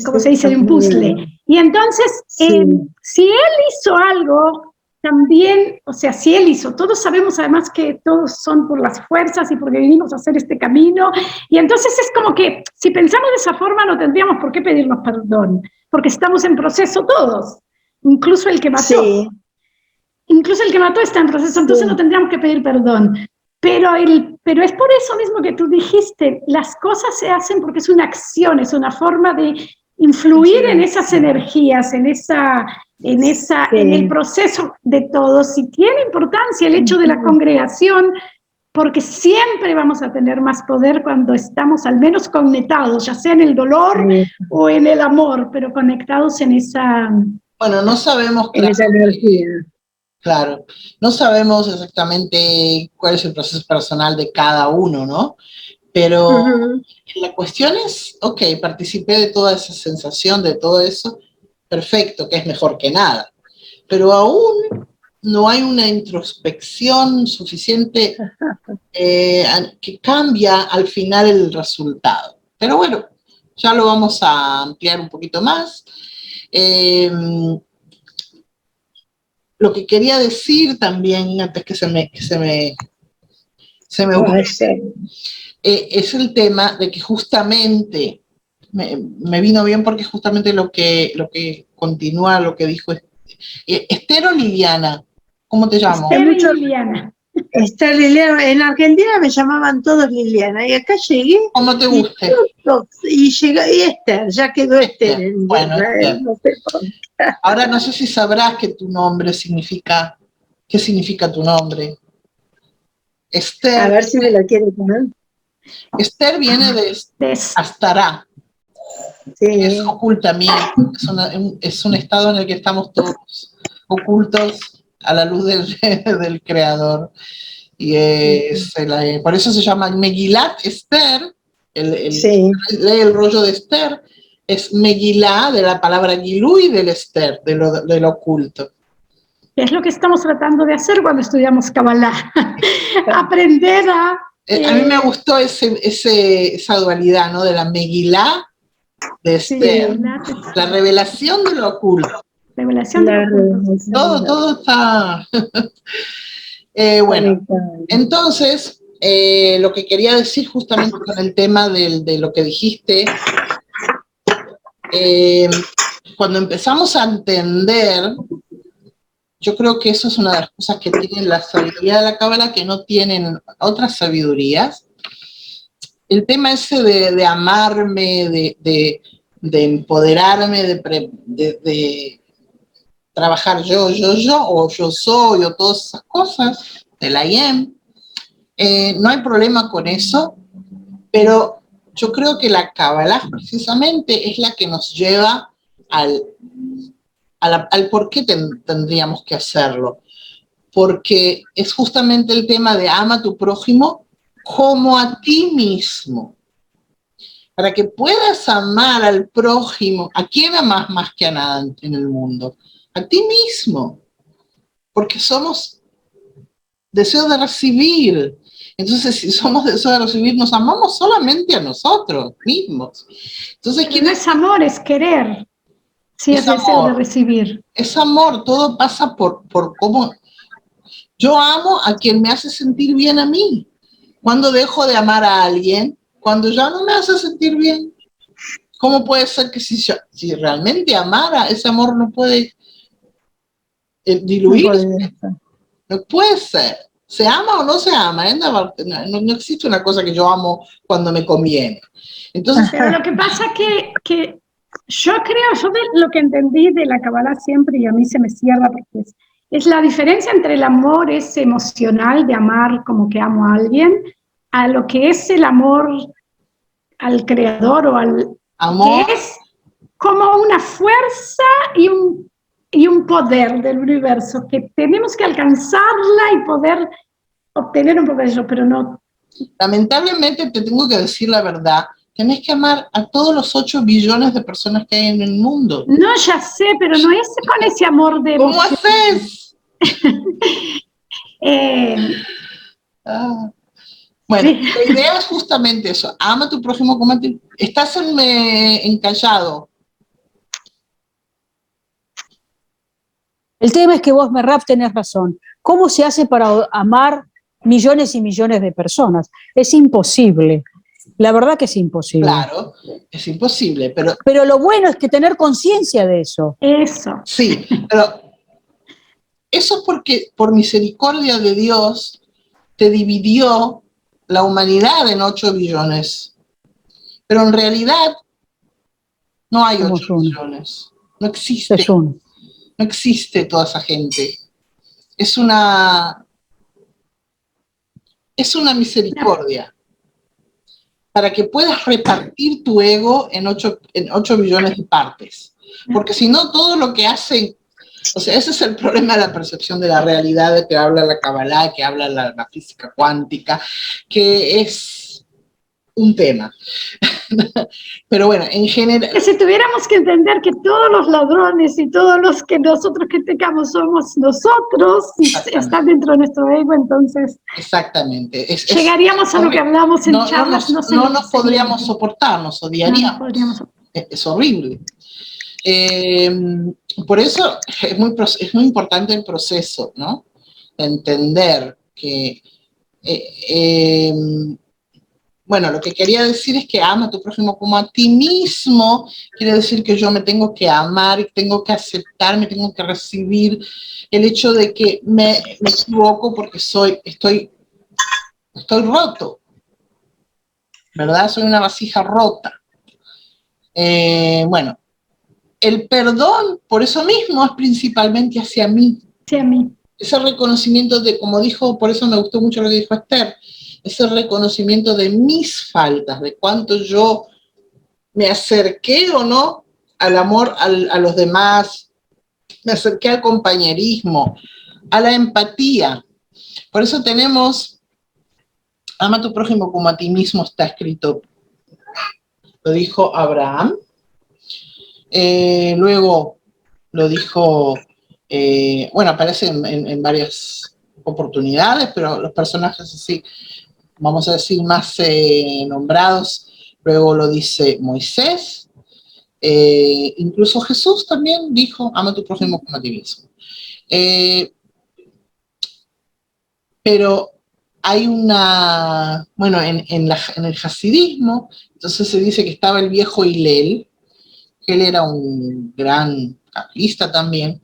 S3: ¿cómo se dice? De un puzzle. Y entonces, si él hizo algo, también, o sea, si él hizo, todos sabemos además que todos son por las fuerzas y porque vinimos a hacer este camino, y entonces es como que, si pensamos de esa forma, no tendríamos por qué pedirnos perdón, porque estamos en proceso todos, incluso el que mató.
S5: Sí.
S3: Incluso el que mató está en proceso, entonces no tendríamos que pedir perdón. Pero es por eso mismo que tú dijiste, las cosas se hacen porque es una acción, es una forma de influir en esas energías, en el proceso de todos. Y tiene importancia el hecho de la congregación, porque siempre vamos a tener más poder cuando estamos al menos conectados, ya sea en el dolor o en el amor, pero conectados en esa...
S1: Bueno, no sabemos
S5: en esa energía.
S1: Claro, no sabemos exactamente cuál es el proceso personal de cada uno, ¿no? Pero la cuestión es, ok, participé de toda esa sensación, de todo eso, perfecto, que es mejor que nada. Pero aún no hay una introspección suficiente que cambia al final el resultado. Pero bueno, ya lo vamos a ampliar un poquito más. Lo que quería decir también, antes que se me ocurre, es el tema de que justamente, me vino bien porque justamente lo que continúa lo que dijo Esther o Liliana, ¿cómo te llamo?
S3: Esther y Liliana.
S5: Esther, Liliana, en Argentina me llamaban todos Liliana, y acá llegué.
S1: ¿Cómo te guste?
S5: Y Esther, ya quedó Esther.
S1: Bueno, Esther. No sé. Ahora no sé si sabrás que tu nombre significa, ¿qué significa tu nombre? Esther.
S5: A ver si me lo quiere poner.
S1: Esther viene de Astará, que es ocultamiento, es un estado en el que estamos todos ocultos a la luz del Creador. Y por eso se llama Megilat Esther, lee el rollo de Esther, es Megilá de la palabra Gilú y del Esther, de lo oculto.
S3: Es lo que estamos tratando de hacer cuando estudiamos Kabbalah. Aprender a...
S1: A mí me gustó esa dualidad, ¿no? De la Megilá de Esther, la revelación de lo oculto.
S3: Revelación de lo oculto.
S1: Todo está... bueno, entonces, lo que quería decir justamente con el tema de lo que dijiste, cuando empezamos a entender, yo creo que eso es una de las cosas que tiene la sabiduría de la Cábala que no tienen otras sabidurías. El tema ese de amarme, de empoderarme, de trabajar yo, o yo soy, o todas esas cosas, del I am, no hay problema con eso, pero yo creo que la Cábala precisamente es la que nos lleva al por qué tendríamos que hacerlo. Porque es justamente el tema de ama a tu prójimo como a ti mismo. Para que puedas amar al prójimo, ¿a quién amas más que a nada en el mundo? A ti mismo. Porque somos deseos de recibir. Entonces, si somos deseos de recibir, nos amamos solamente a nosotros mismos. Entonces,
S3: ¿quién es amor? Es querer. Sí, es deseo de recibir.
S1: Es amor, todo pasa por cómo... Yo amo a quien me hace sentir bien a mí. Cuando dejo de amar a alguien, cuando ya no me hace sentir bien, ¿cómo puede ser que si realmente amara, ese amor no puede diluirse? No puede ser. ¿Se ama o no se ama? No existe una cosa que yo amo cuando me conviene. Entonces,
S3: pero lo que pasa que yo creo, lo que entendí de la Cábala siempre, y a mí se me cierra porque es la diferencia entre el amor ese emocional de amar como que amo a alguien, a lo que es el amor al creador o al
S1: amor,
S3: que es como una fuerza y un poder del universo, que tenemos que alcanzarla y poder obtener un poco de eso, pero no.
S1: Lamentablemente te tengo que decir la verdad, tenés que amar a todos los 8 billones de personas que hay en el mundo.
S3: No, ya sé, pero no es con ese amor de
S1: ¿cómo haces? Bueno, sí. La idea es justamente eso, ama a tu prójimo como a ti. Estás encallado.
S4: El tema es que vos, Merab, tenés razón. ¿Cómo se hace para amar millones y millones de personas? Es imposible. La verdad que es imposible.
S1: Claro, es imposible, pero...
S4: Pero lo bueno es que tener conciencia de eso.
S3: Eso.
S1: Sí, pero eso es porque por misericordia de Dios te dividió la humanidad en 8 billones. Pero en realidad no hay 8 billones. No existe.
S4: Es uno.
S1: No existe toda esa gente. Es una misericordia. Para que puedas repartir tu ego en 8 billones de partes. Porque si no, todo lo que hacen... O sea, ese es el problema de la percepción de la realidad de que habla la Cábala, que habla la física cuántica, que es un tema. Pero bueno, en general...
S3: Si tuviéramos que entender que todos los ladrones y todos los que nosotros criticamos somos nosotros y están dentro de nuestro ego, entonces...
S1: Exactamente.
S3: Llegaríamos a lo que hablamos en charlas.
S1: No nos podríamos soportar, nos odiaríamos. Es horrible. Por eso es muy importante el proceso, ¿no? Entender que... bueno, lo que quería decir es que ama a tu prójimo como a ti mismo, quiere decir que yo me tengo que amar, tengo que aceptar, me tengo que recibir el hecho de que me equivoco porque estoy roto, ¿verdad? Soy una vasija rota. Bueno, el perdón, por eso mismo, es principalmente hacia mí.
S3: Hacia mí.
S1: Ese reconocimiento de, como dijo, por eso me gustó mucho lo que dijo Esther, ese reconocimiento de mis faltas, de cuánto yo me acerqué o no al amor a los demás, me acerqué al compañerismo, a la empatía. Por eso tenemos, ama a tu prójimo como a ti mismo, está escrito, lo dijo Abraham, luego lo dijo, bueno, aparece en varias oportunidades, pero los personajes así, vamos a decir, más nombrados, luego lo dice Moisés, Incluso Jesús también dijo, ama a tu prójimo como a ti mismo. Pero hay bueno, en el hasidismo, entonces se dice que estaba el viejo Hillel, que él era un gran cabalista también.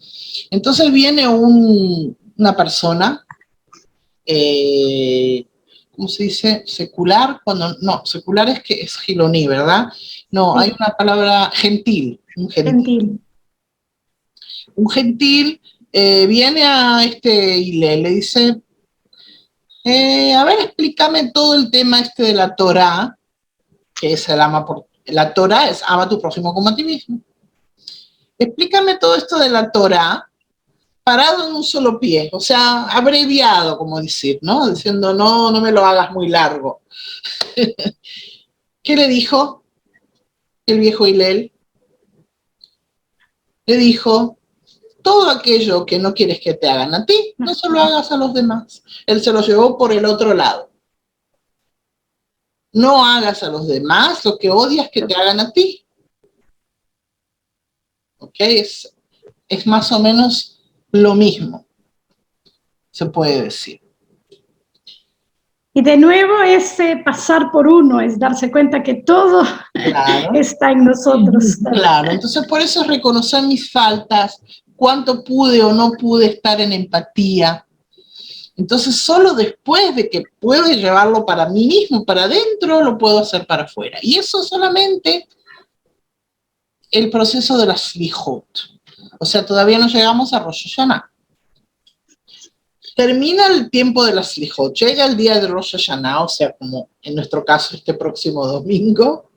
S1: Entonces viene una persona, ¿cómo se dice? Secular, no, secular es giloní, ¿verdad? No,
S3: Sí.
S1: hay una palabra gentil, un gentil. Un gentil viene a este Hillel, le dice, a ver, explícame todo el tema de la Torá, que es la Torá es ama a tu prójimo como a ti mismo. Explícame todo esto de la Torá parado en un solo pie, o sea, abreviado, como decir, ¿no? Diciendo, no me lo hagas muy largo. ¿Qué le dijo el viejo Hillel? Le dijo, todo aquello que no quieres que te hagan a ti, no se lo hagas a los demás. Él se lo llevó por el otro lado. No hagas a los demás lo que odias que te hagan a ti. ¿Ok? Es más o menos lo mismo, se puede decir.
S3: Y de nuevo ese pasar por uno, es darse cuenta que todo está en nosotros.
S1: Claro, entonces por eso es reconocer mis faltas, cuánto pude o no pude estar en empatía. Entonces solo después de que puedo llevarlo para mí mismo, para adentro, lo puedo hacer para afuera. Y eso solamente el proceso de la Slihot. O sea, todavía no llegamos a Rosh Hashanah. Termina el tiempo de la Slihot, llega el día de Rosh Hashanah, o sea, como en nuestro caso este próximo domingo,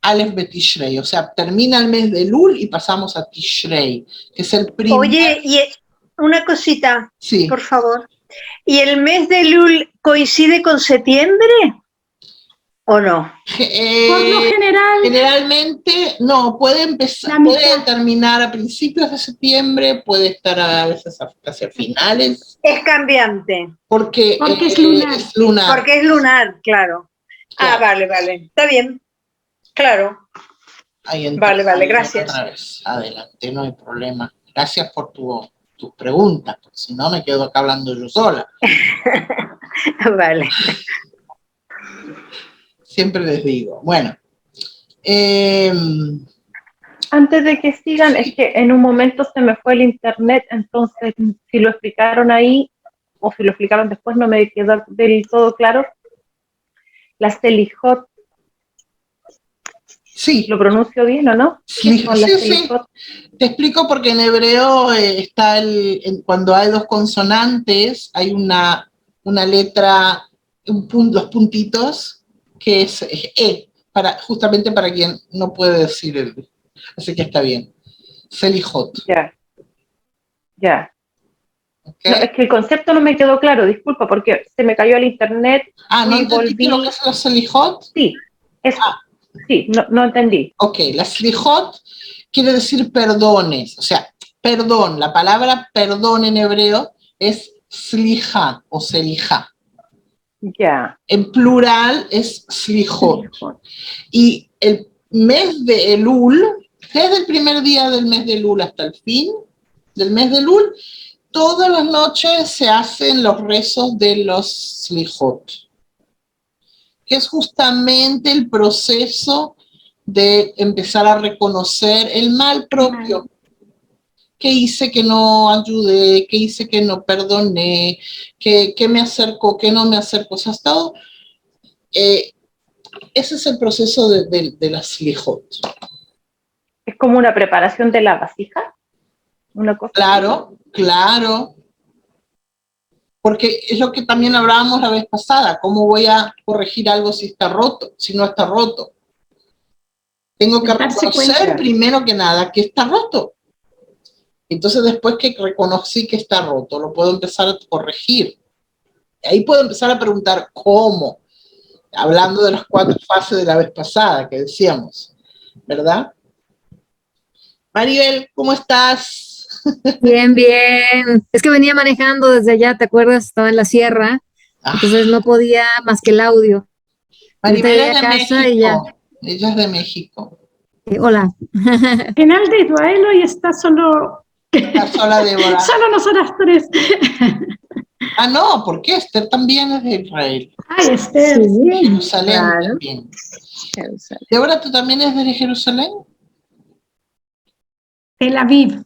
S1: Aleph Betishrei, o sea, termina el mes de Elul y pasamos a Tishrei, que es el primer...
S2: Oye, y una cosita,
S1: sí,
S2: por favor. ¿Y el mes de Elul coincide con septiembre o no?
S3: Por lo general,
S1: generalmente no, puede terminar a principios de septiembre, puede estar a veces hacia finales.
S2: Es cambiante.
S1: Porque
S3: es lunar.
S2: Porque es lunar, claro. Ah, vale, está bien. Claro. Vale, gracias.
S1: Otra vez. Adelante, no hay problema. Gracias por tus preguntas, porque si no me quedo acá hablando yo sola.
S2: Vale.
S1: Siempre les digo. Bueno.
S6: Antes de que sigan, es que en un momento se me fue el internet, entonces si lo explicaron ahí, o si lo explicaron después, no me quedó del todo claro. La Selihot.
S1: Sí.
S6: ¿Lo pronuncio bien o no?
S1: Sí. Te explico porque en hebreo está cuando hay dos consonantes, hay una letra, los puntitos, que es E, justamente para quien no puede decir así que está bien. Selihot.
S6: Ya. Okay. No, es que el concepto no me quedó claro, disculpa, porque se me cayó el internet.
S1: ¿No entendiste lo que es la Selihot?
S6: Sí, sí, no entendí.
S1: Ok, la Selihot quiere decir perdones, o sea, perdón, la palabra perdón en hebreo es Sliha o Selija.
S6: Ya.
S1: En plural es Slihot. Y el mes de Elul, desde el primer día del mes de Elul hasta el fin del mes de Elul, todas las noches se hacen los rezos de los Slihot, que es justamente el proceso de empezar a reconocer el mal propio. ¿Qué hice que no ayudé? ¿Qué hice que no perdoné? ¿Qué me acercó? ¿Qué no me acercó? O sea, todo, ese es el proceso de la Slihot.
S6: ¿Es como una preparación de la vasija? ¿Una cosa
S1: Claro. Porque es lo que también hablábamos la vez pasada. ¿Cómo voy a corregir algo si está roto, si no está roto? Tengo que reconocer primero que nada que está roto. Entonces, después que reconocí que está roto, lo puedo empezar a corregir. Ahí puedo empezar a preguntar cómo, hablando de las 4 fases de la vez pasada que decíamos, ¿verdad? Maribel, ¿cómo estás?
S7: Bien. Es que venía manejando desde allá, ¿te acuerdas? Estaba en la sierra, entonces no podía más que el audio.
S1: Maribel es de México. Ella es de México.
S7: Hola.
S3: Final de Israel hoy está solo...
S1: Está sola Débora.
S3: Solo nosotras tres.
S1: Ah, no, ¿por qué? Esther también es de Israel.
S3: Ay, Esther.
S2: Sí,
S1: Jerusalén
S2: claro.
S1: también.
S2: Jerusalén.
S1: Débora, ¿tú también eres de Jerusalén?
S3: Tel Aviv.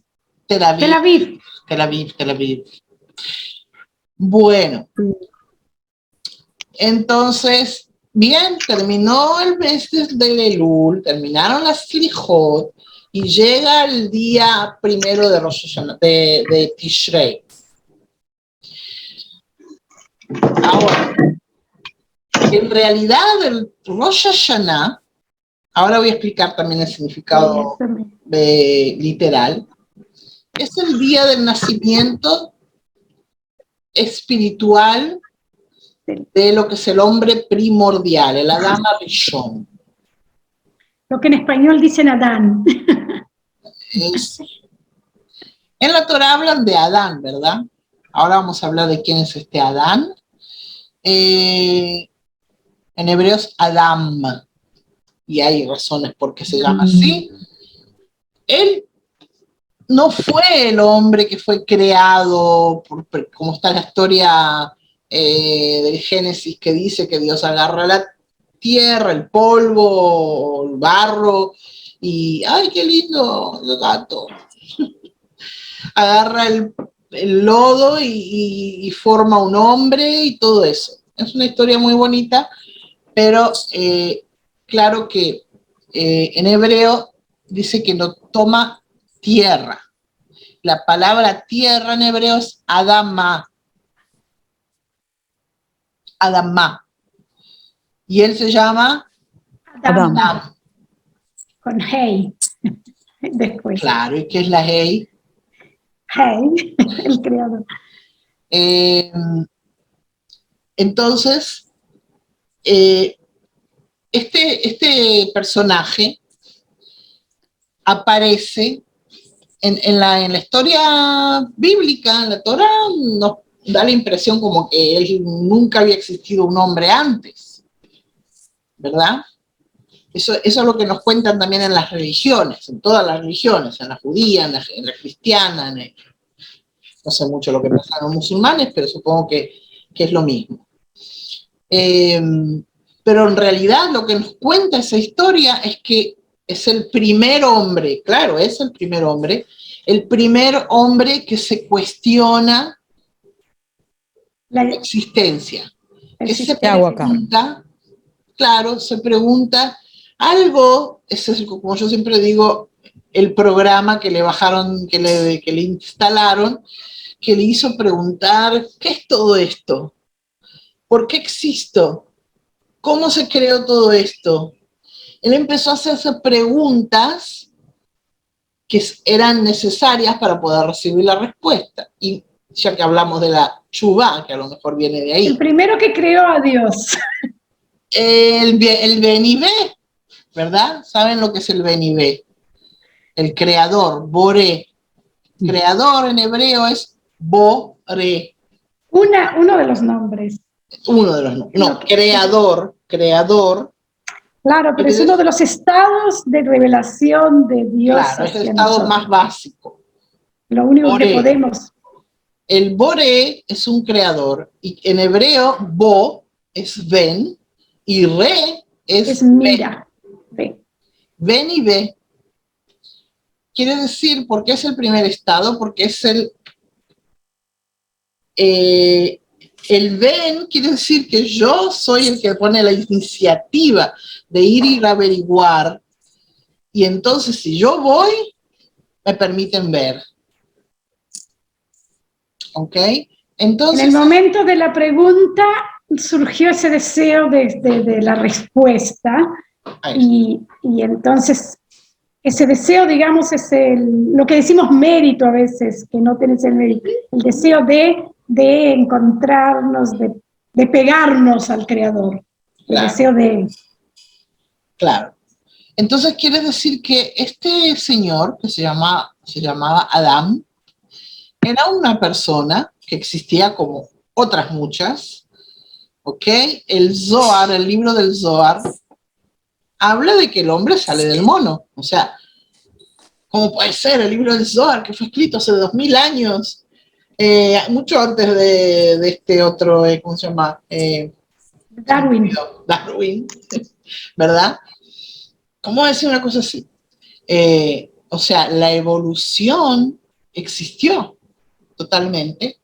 S1: Tel Aviv.
S3: Tel Aviv.
S1: Tel Aviv, Tel Aviv. Bueno, entonces, bien, terminó el mes de Elul, terminaron las Slijot, y llega el día primero de Rosh Hashanah, de Tishrei. Ahora, en realidad el Rosh Hashanah, ahora voy a explicar también el significado literal, es el día del nacimiento espiritual de lo que es el hombre primordial, el Adam Rishon.
S3: Lo que en español dicen Adán.
S1: En la Torah hablan de Adán, ¿verdad? Ahora vamos a hablar de quién es este Adán. En hebreo es Adam, y hay razones por qué se llama así. Él no fue el hombre que fue creado, como está la historia del Génesis, que dice que Dios agarra la tierra, el polvo, el barro, y ¡ay, qué lindo el gato! Agarra el lodo y forma un hombre y todo eso. Es una historia muy bonita, pero claro que en hebreo dice que no toma tierra. La palabra tierra en hebreo es Adama. Adama. Y él se llama
S3: Adán.
S1: Adam.
S3: Con Hey. Después.
S1: Claro, ¿y qué es la Hey?
S3: Hey, el creador.
S1: Entonces, este personaje aparece en la historia bíblica, en la Torah, nos da la impresión como que él nunca había existido un hombre antes, ¿verdad? Eso es lo que nos cuentan también en las religiones, en todas las religiones, en la judía, en la cristiana, no sé mucho lo que pasa en los musulmanes, pero supongo que es lo mismo. Pero en realidad lo que nos cuenta esa historia es que es el primer hombre, claro, es el primer hombre que se cuestiona la existencia, que se pregunta, claro, se pregunta algo, ese es, como yo siempre digo, el programa que le bajaron, que le instalaron, que le hizo preguntar, ¿qué es todo esto? ¿Por qué existo? ¿Cómo se creó todo esto? Él empezó a hacerse preguntas que eran necesarias para poder recibir la respuesta. Y ya que hablamos de la Teshuvá, que a lo mejor viene de ahí.
S3: El primero que creó a Dios.
S1: El Beni Bé, ¿verdad? ¿Saben lo que es el Beni Bé? El creador, Boré. Creador en hebreo es Boré.
S3: Uno de los nombres.
S1: Uno de los nombres. No, creador.
S3: Claro, pero es uno de los estados de revelación de Dios.
S1: Claro, es el estado más básico.
S3: Lo único que podemos.
S1: El Boré es un creador, y en hebreo Bo es ven, y Re es
S3: mira.
S1: Ven y ve. Quiere decir, ¿por qué es el primer estado? Porque es el ven quiere decir que yo soy el que pone la iniciativa de ir a averiguar, y entonces si yo voy, me permiten ver. ¿Ok? Entonces,
S3: en el momento de la pregunta surgió ese deseo de la respuesta, y entonces ese deseo, digamos, es lo que decimos mérito a veces, que no tenés el mérito, el deseo de encontrarnos, de pegarnos al Creador, el deseo de...
S1: Claro. Entonces quiere decir que este señor, que se llamaba Adán, era una persona que existía como otras muchas, ¿ok? El Zohar, el libro del Zohar, habla de que el hombre sale del mono. O sea, ¿cómo puede ser? El libro del Zohar, que fue escrito hace 2000 años, mucho antes de este otro, ¿cómo se llama?
S3: Darwin.
S1: Darwin, ¿verdad? ¿Cómo decir una cosa así? O sea, la evolución existió totalmente.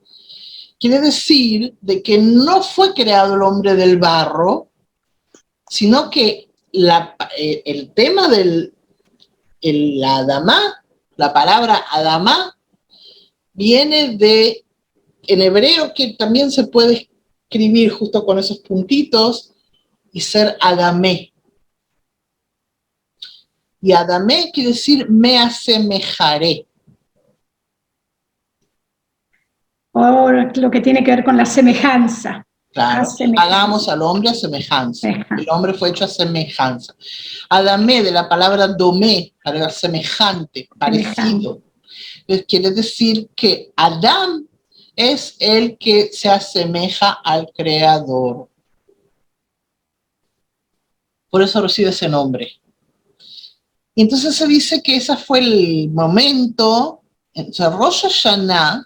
S1: Quiere decir de que no fue creado el hombre del barro, sino que el tema del Adamá, la palabra Adamá, viene en hebreo, que también se puede escribir justo con esos puntitos, y ser Adamé. Y Adamé quiere decir me asemejaré.
S3: O lo que tiene que ver con la semejanza.
S1: Claro, hagamos al hombre a semejanza. El hombre fue hecho a semejanza. Adamé, de la palabra domé, para semejante, parecido. Entonces, quiere decir que Adán es el que se asemeja al Creador. Por eso recibe ese nombre. Y entonces se dice que ese fue el momento. Entonces, Rosh Hashanah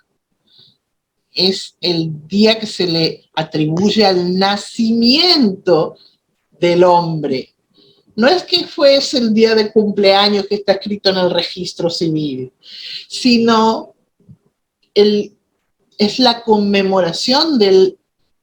S1: es el día que se le atribuye al nacimiento del hombre. No es que fuese el día de cumpleaños que está escrito en el registro civil, sino es la conmemoración de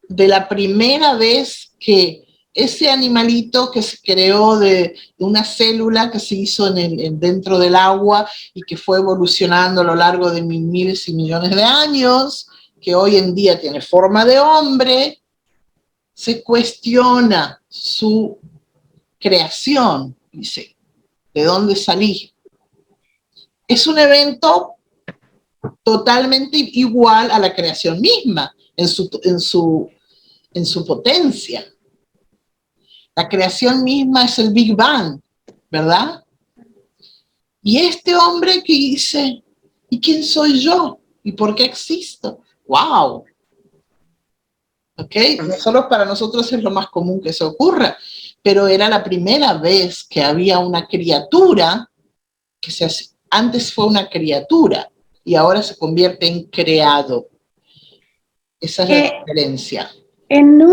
S1: la primera vez que ese animalito que se creó de una célula que se hizo dentro del agua y que fue evolucionando a lo largo de miles y millones de años, que hoy en día tiene forma de hombre, se cuestiona su creación, dice, ¿de dónde salí? Es un evento totalmente igual a la creación misma, en su potencia. La creación misma es el Big Bang, ¿verdad? Y este hombre que dice, ¿y quién soy yo? ¿Y por qué existo? ¡Wow! ¿Ok? No solo para nosotros es lo más común que eso ocurra, pero era la primera vez que había una criatura que antes fue una criatura y ahora se convierte en creado. Esa es la diferencia.
S3: No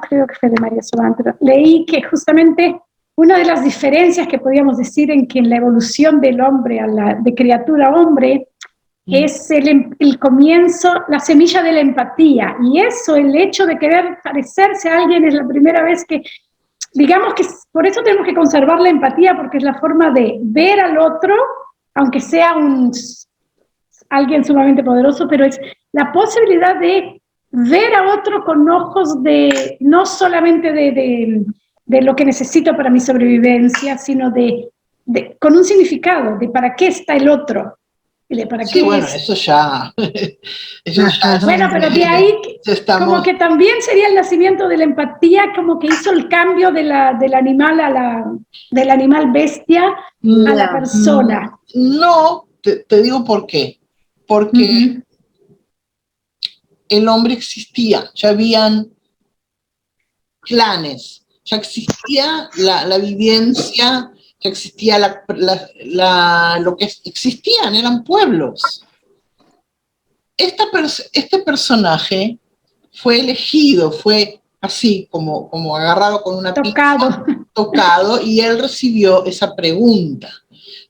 S3: creo que fue de María Solán, pero leí que justamente una de las diferencias que podíamos decir en la evolución del hombre de criatura a hombre es el comienzo, la semilla de la empatía, y eso, el hecho de querer parecerse a alguien es la primera vez que, digamos que por eso tenemos que conservar la empatía, porque es la forma de ver al otro, aunque sea alguien sumamente poderoso, pero es la posibilidad de ver a otro con ojos no solamente de lo que necesito para mi sobrevivencia, sino con un significado, de para qué está el otro.
S1: Sí, bueno, eso ya...
S3: Bueno, pero de ahí, como que también sería el nacimiento de la empatía, como que hizo el cambio del animal bestia a la persona.
S1: No, te digo por qué. Porque el hombre existía, ya habían clanes, ya existía la vivencia, ya existía lo que existían, eran pueblos. Este personaje fue elegido, fue así como agarrado con una pinza, tocado, y él recibió esa pregunta.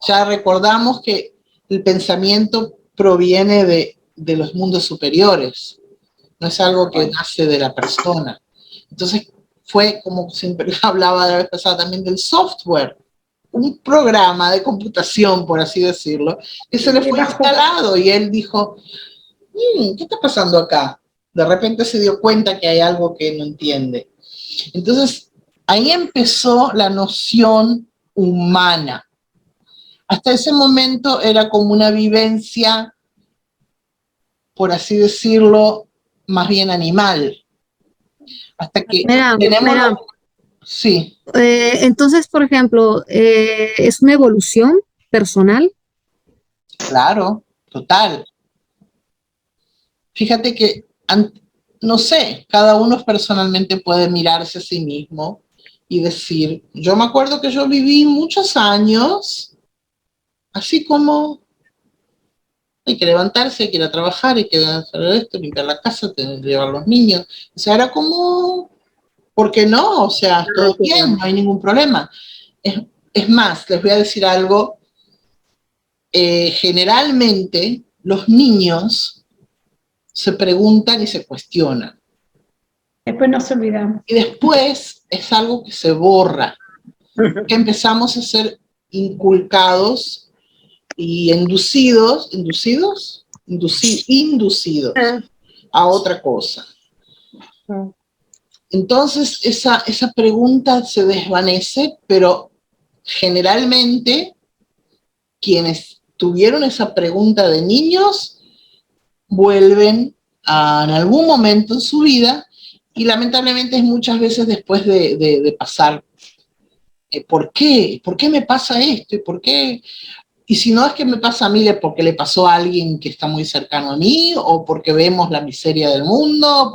S1: Ya recordamos que el pensamiento proviene de los mundos superiores, no es algo que nace de la persona. Entonces fue, como siempre hablaba la vez pasada también, del software, un programa de computación, por así decirlo, que se le fue instalado y él dijo, ¿qué está pasando acá? De repente se dio cuenta que hay algo que no entiende. Entonces, ahí empezó la noción humana. Hasta ese momento era como una vivencia, por así decirlo, más bien animal. Hasta que tenemos... Sí.
S7: Entonces, por ejemplo, ¿es una evolución personal?
S1: Claro, total. Fíjate que, no sé, cada uno personalmente puede mirarse a sí mismo y decir, yo me acuerdo que yo viví muchos años, así como hay que levantarse, hay que ir a trabajar, hay que hacer esto, limpiar la casa, tener que llevar a los niños. O sea, era como, ¿por qué no? O sea, todo bien, no hay ningún problema. Es más, les voy a decir algo, generalmente los niños se preguntan y se cuestionan.
S3: Después nos olvidamos.
S1: Y después es algo que se borra, que empezamos a ser inculcados y inducidos a otra cosa. Entonces esa pregunta se desvanece, pero generalmente quienes tuvieron esa pregunta de niños vuelven en algún momento en su vida y lamentablemente es muchas veces después de pasar ¿por qué? ¿Por qué me pasa esto? ¿Y por qué? Y si no es que me pasa a mí, porque le pasó a alguien que está muy cercano a mí, o porque vemos la miseria del mundo.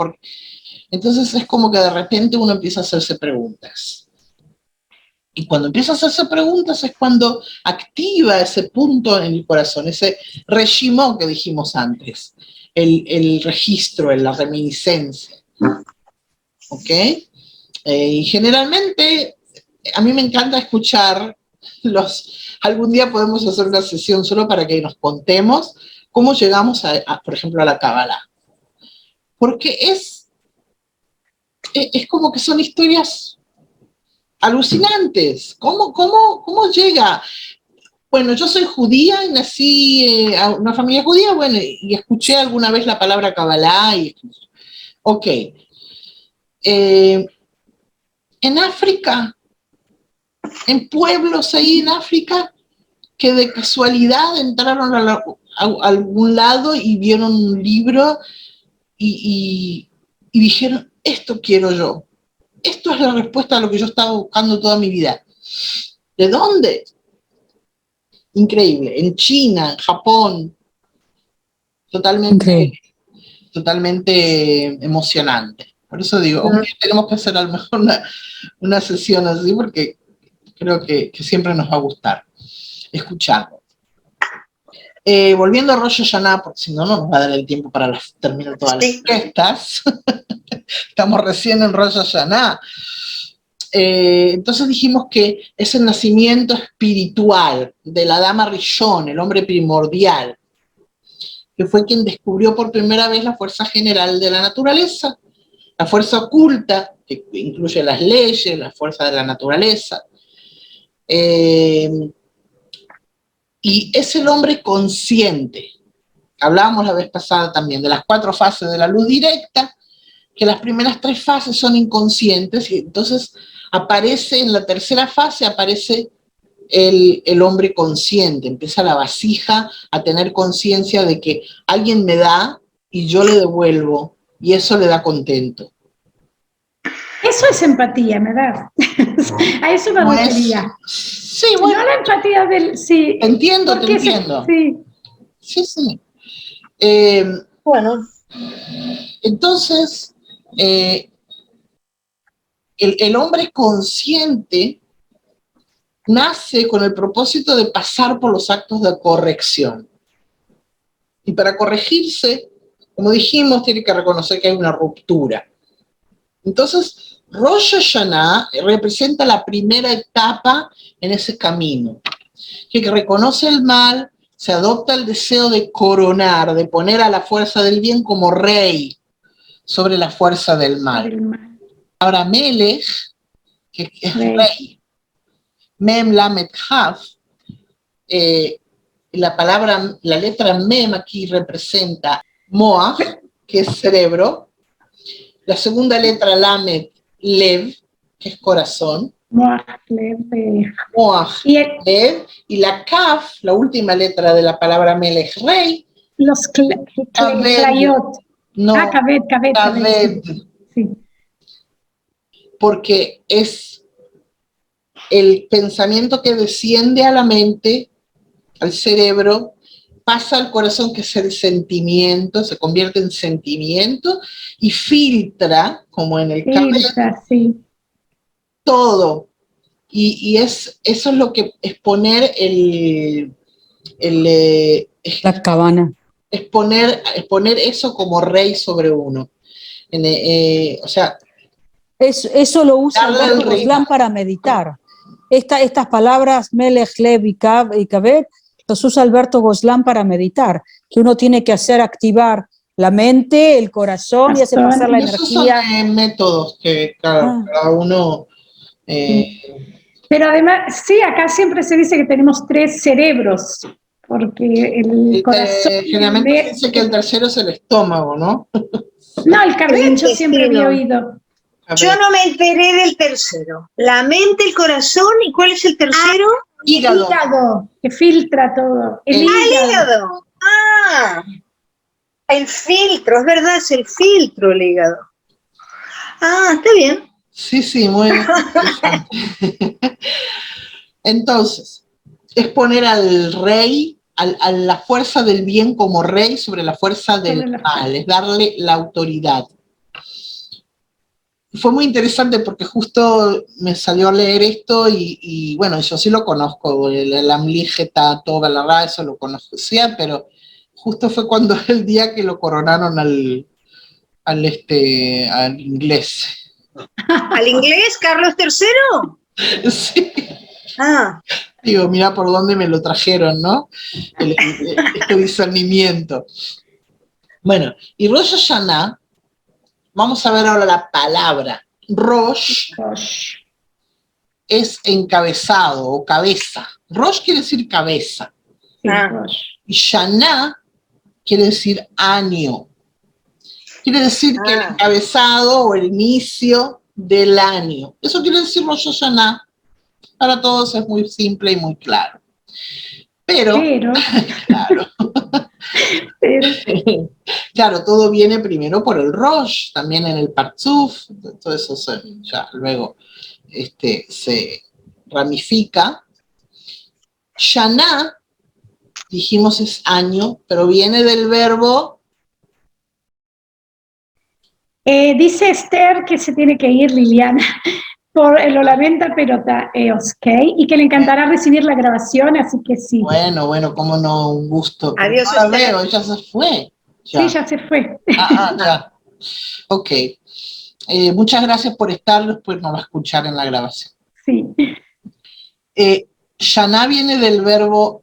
S1: Entonces es como que de repente uno empieza a hacerse preguntas. Y cuando empieza a hacerse preguntas es cuando activa ese punto en el corazón, ese regimo que dijimos antes, el registro, la reminiscencia. ¿Ok? Y generalmente a mí me encanta escuchar algún día podemos hacer una sesión solo para que nos contemos cómo llegamos por ejemplo, a la Kabbalah. Porque es como que son historias alucinantes. ¿Cómo llega? Bueno, yo soy judía y nací en una familia judía, bueno, y escuché alguna vez la palabra Kabbalah. Ok. En África, en pueblos ahí en África, que de casualidad entraron a algún lado y vieron un libro y dijeron, esto quiero yo. Esto es la respuesta a lo que yo estaba buscando toda mi vida. ¿De dónde? Increíble. En China, en Japón. Totalmente emocionante. Por eso digo, tenemos que hacer a lo mejor una sesión así, porque creo que siempre nos va a gustar escucharlo. Volviendo a Rosh Hashanah, porque si no, no nos va a dar el tiempo para terminar todas las fiestas. Estamos recién en Rosh Hashanah. Entonces dijimos que es el nacimiento espiritual de la Dama Rishon, el hombre primordial, que fue quien descubrió por primera vez la fuerza general de la naturaleza, la fuerza oculta, que incluye las leyes, la fuerza de la naturaleza. Y es el hombre consciente. Hablábamos la vez pasada también de las 4 fases de la luz directa, que las primeras 3 fases son inconscientes, y entonces aparece en la tercera fase, aparece el hombre consciente, empieza la vasija a tener conciencia de que alguien me da y yo le devuelvo, y eso le da contento.
S3: Eso es empatía, ¿verdad? A eso me refería.
S1: Sí, bueno.
S3: No la empatía del... Sí.
S1: Te entiendo. Sí.
S2: Bueno.
S1: Entonces, el hombre consciente nace con el propósito de pasar por los actos de corrección. Y para corregirse, como dijimos, tiene que reconocer que hay una ruptura. Entonces, Rosh Hashanah representa la primera etapa en ese camino, que reconoce el mal, se adopta el deseo de coronar, de poner a la fuerza del bien como rey sobre la fuerza del mal. Ahora Melech, que es rey, Mem Lamed Haf, la letra Mem aquí representa Moach, que es cerebro, la segunda letra Lamed, Lev, que es corazón, Moach, Lev, y la Kaf, la última letra de la palabra Melech, rey,
S3: los Klayot.
S1: No,
S3: Kaved. Sí.
S1: Porque es el pensamiento que desciende a la mente, al cerebro, pasa al corazón, que es el sentimiento, se convierte en sentimiento y filtra, como en el Kaved,
S3: sí.
S1: todo. Y eso es lo que es poner
S4: La cabana.
S1: es poner eso como rey sobre uno. O sea,
S4: eso lo usa Alberto Gozlán para meditar. Estas palabras Melech, Lev y Kaved los usa Alberto Gozlán para meditar, que uno tiene que hacer activar la mente, el corazón y hacer pasar la energía.
S1: Esos son métodos que cada uno...
S3: Pero además, sí, acá siempre se dice que tenemos 3 cerebros, porque el corazón...
S1: Generalmente se dice que el tercero es el estómago, ¿no?
S3: No, el Kaved, yo siempre había oído.
S2: Yo no me enteré del tercero. La mente, el corazón, ¿y cuál es el tercero?
S1: Hígado.
S3: Hígado, que filtra todo.
S2: El hígado. El filtro, es verdad, es el filtro el hígado. Está bien.
S1: Sí, muy bien. Entonces, es poner al rey, a la fuerza del bien como rey sobre la fuerza del mal, es darle la autoridad. Fue muy interesante porque justo me salió a leer esto y bueno, yo sí lo conozco, el Amlígeta, toda la verdad, eso lo conocía, pero justo fue cuando el día que lo coronaron al inglés.
S2: ¿Al inglés, Carlos III?
S1: Sí. Digo, mira por dónde me lo trajeron, ¿no? Este discernimiento. Bueno, y Rosh Hashanah, vamos a ver ahora la palabra. Rosh es encabezado o cabeza. Rosh quiere decir cabeza. Y Shana quiere decir año. Quiere decir que el encabezado o el inicio del año. Eso quiere decir Rosh Hashanah. Para todos es muy simple y muy claro. Pero claro. Claro, todo viene primero por el Rosh, también en el Partzuf, todo eso ya luego se ramifica. Shana, dijimos es año, pero viene del verbo...
S3: dice Esther que se tiene que ir, Liliana, lo lamenta, pero ok, y que le encantará recibir la grabación, así que sí.
S1: Bueno, cómo no, un gusto.
S2: Adiós,
S1: no la veo, ella se fue.
S3: Ya. Sí, ya se fue.
S1: Ya. Ok. Muchas gracias por estar, después nos va a escuchar en la grabación.
S3: Sí.
S1: Shana viene del verbo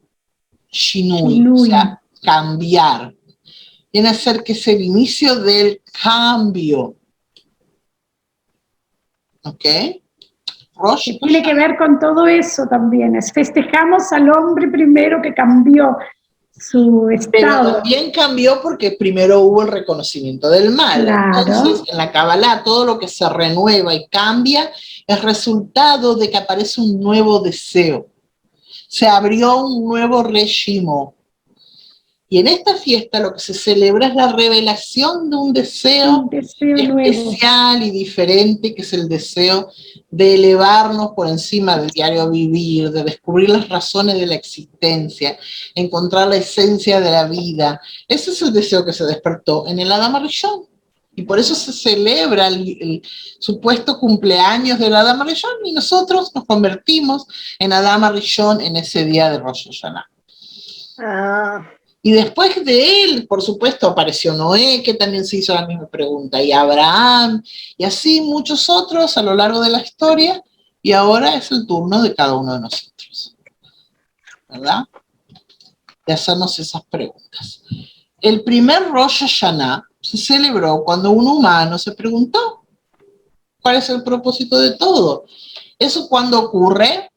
S1: shinui, o sea, cambiar. Viene a ser que es el inicio del cambio. ¿Ok? Rosh
S3: tiene que ver con todo eso también. Festejamos al hombre primero que cambió su estado.
S1: Pero también cambió porque primero hubo el reconocimiento del mal.
S3: Claro.
S1: Entonces, en la Kabbalah, todo lo que se renueva y cambia es resultado de que aparece un nuevo deseo. Se abrió un nuevo régimen. Y en esta fiesta lo que se celebra es la revelación de un deseo especial nuevo y diferente, que es el deseo de elevarnos por encima del diario vivir, de descubrir las razones de la existencia, encontrar la esencia de la vida. Ese es el deseo que se despertó en el Adam Rishon. Y por eso se celebra el supuesto cumpleaños del Adam Rishon y nosotros nos convertimos en Adam Rishon en ese día de Rosh Hashanah. Y después de él, por supuesto, apareció Noé, que también se hizo la misma pregunta, y Abraham, y así muchos otros a lo largo de la historia, y ahora es el turno de cada uno de nosotros, ¿verdad? De hacernos esas preguntas. El primer Rosh Hashanah se celebró cuando un humano se preguntó, ¿cuál es el propósito de todo? Eso cuando ocurre...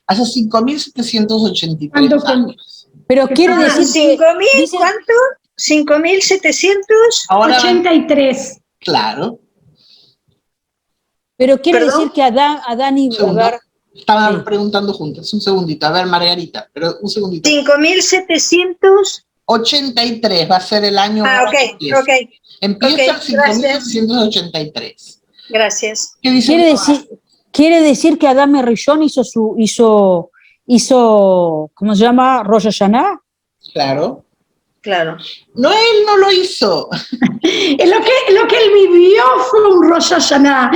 S1: Hace 5.783 años.
S4: Pero quiere decir que...
S2: ¿Cuánto?
S3: 5.783.
S1: Claro.
S4: Pero quiere decir que Adán y Eva...
S1: Estaban preguntando juntas. Un segundito. A ver, Margarita, pero un segundito.
S2: 5.783
S1: va a ser el año...
S2: ok.
S1: Empieza 5.783.
S2: Gracias.
S1: ¿Qué dice?
S4: Quiere decir que Adam Rishon hizo, ¿cómo se llama? Rosh Hashanah.
S1: Claro.
S2: Claro.
S1: No, él no lo hizo.
S3: Lo que él vivió fue un Rosh Hashanah,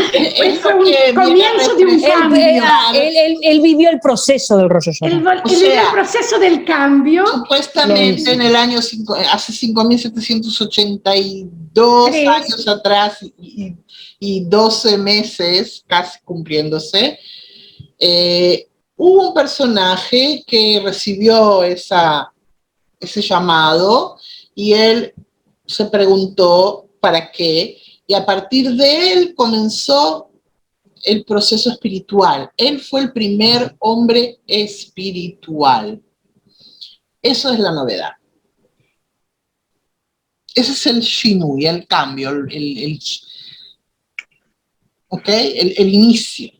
S3: fue un comienzo de un cambio.
S4: Él vivió el proceso del Rosh Hashanah.
S3: Él vivió el proceso del cambio.
S1: Supuestamente en el año, hace 5.782 años atrás y 12 meses, casi cumpliéndose, hubo un personaje que recibió ese llamado y él se preguntó para qué, y a partir de él comenzó el proceso espiritual. Él fue el primer hombre espiritual. Eso es la novedad. Ese es el shinui, el cambio, el inicio.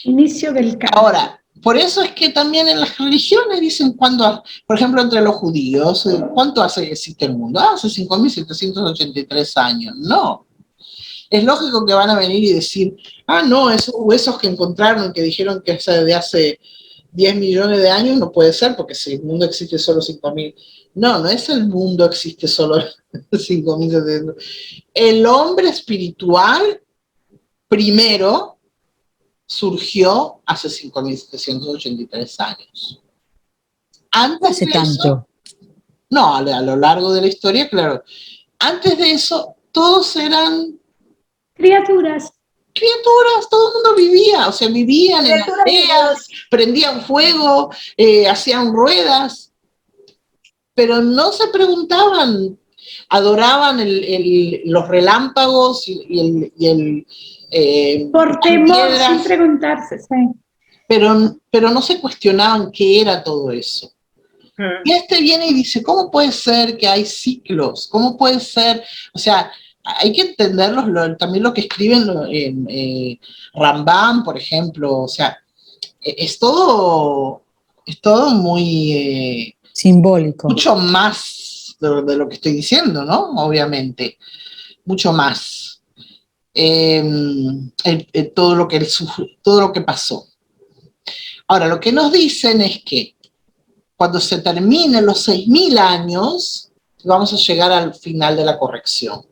S3: Inicio del cambio.
S1: Ahora, por eso es que también en las religiones dicen por ejemplo, entre los judíos, ¿cuánto hace que existe el mundo? Hace 5.783 años. No. Es lógico que van a venir y decir, no, esos huesos que encontraron, que dijeron que es de hace 10 millones de años, no puede ser, porque si el mundo existe solo 5.000. No es el mundo existe solo 5.700. El hombre espiritual, primero, surgió hace 5.783 años. Antes de eso, no, a lo largo de la historia, claro. Antes de eso, todos eran criaturas, todo el mundo vivía, o sea, vivían en aldeas, prendían fuego, hacían ruedas, pero no se preguntaban, adoraban los relámpagos y el
S3: por temor, sin preguntarse, sí.
S1: Pero no se cuestionaban qué era todo eso. Y viene y dice, ¿cómo puede ser que hay ciclos? ¿Cómo puede ser? O sea, hay que entenderlos, también lo que escriben Rambam, por ejemplo, o sea, es todo muy
S4: simbólico.
S1: Mucho más de lo que estoy diciendo, ¿no? Obviamente, mucho más. Todo lo que pasó. Ahora, lo que nos dicen es que cuando se terminen los 6.000 años, vamos a llegar al final de la corrección.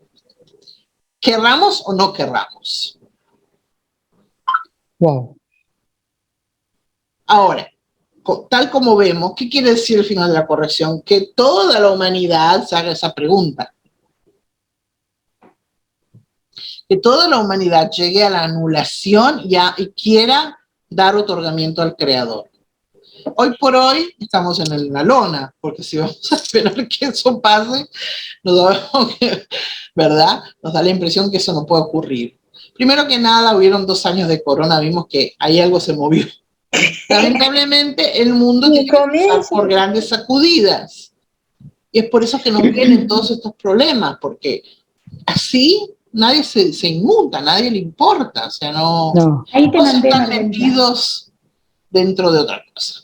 S1: Querramos o no querramos.
S4: Wow.
S1: Ahora, tal como vemos, ¿qué quiere decir el final de la corrección? Que toda la humanidad se haga esa pregunta. Que toda la humanidad llegue a la anulación y quiera dar otorgamiento al Creador. Hoy por hoy estamos en la lona, porque si vamos a esperar que eso pase, ¿verdad? Nos da la impresión que eso no puede ocurrir. Primero que nada, hubieron 2 años de corona, vimos que ahí algo se movió. Lamentablemente, el mundo tiene que pasar por grandes sacudidas. Y es por eso que nos vienen todos estos problemas, porque así nadie se inmuta, nadie le importa, o sea, no están metidos dentro de otra cosa.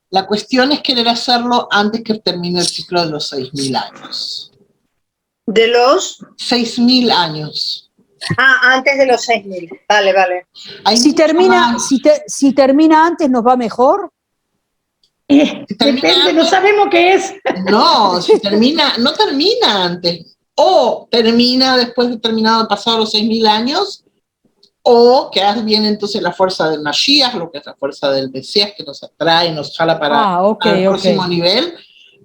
S1: La cuestión es querer hacerlo antes que termine el ciclo de los 6.000 años.
S2: ¿De los?
S1: 6.000 años.
S2: Antes de los 6.000. Vale.
S4: Si termina antes, ¿nos va mejor?
S3: Depende, no sabemos qué es.
S1: No, no termina antes. O termina después de pasados los 6.000 años, o que viene entonces la fuerza del Mashiach, lo que es la fuerza del Mesías, que nos atrae, nos jala para el próximo nivel,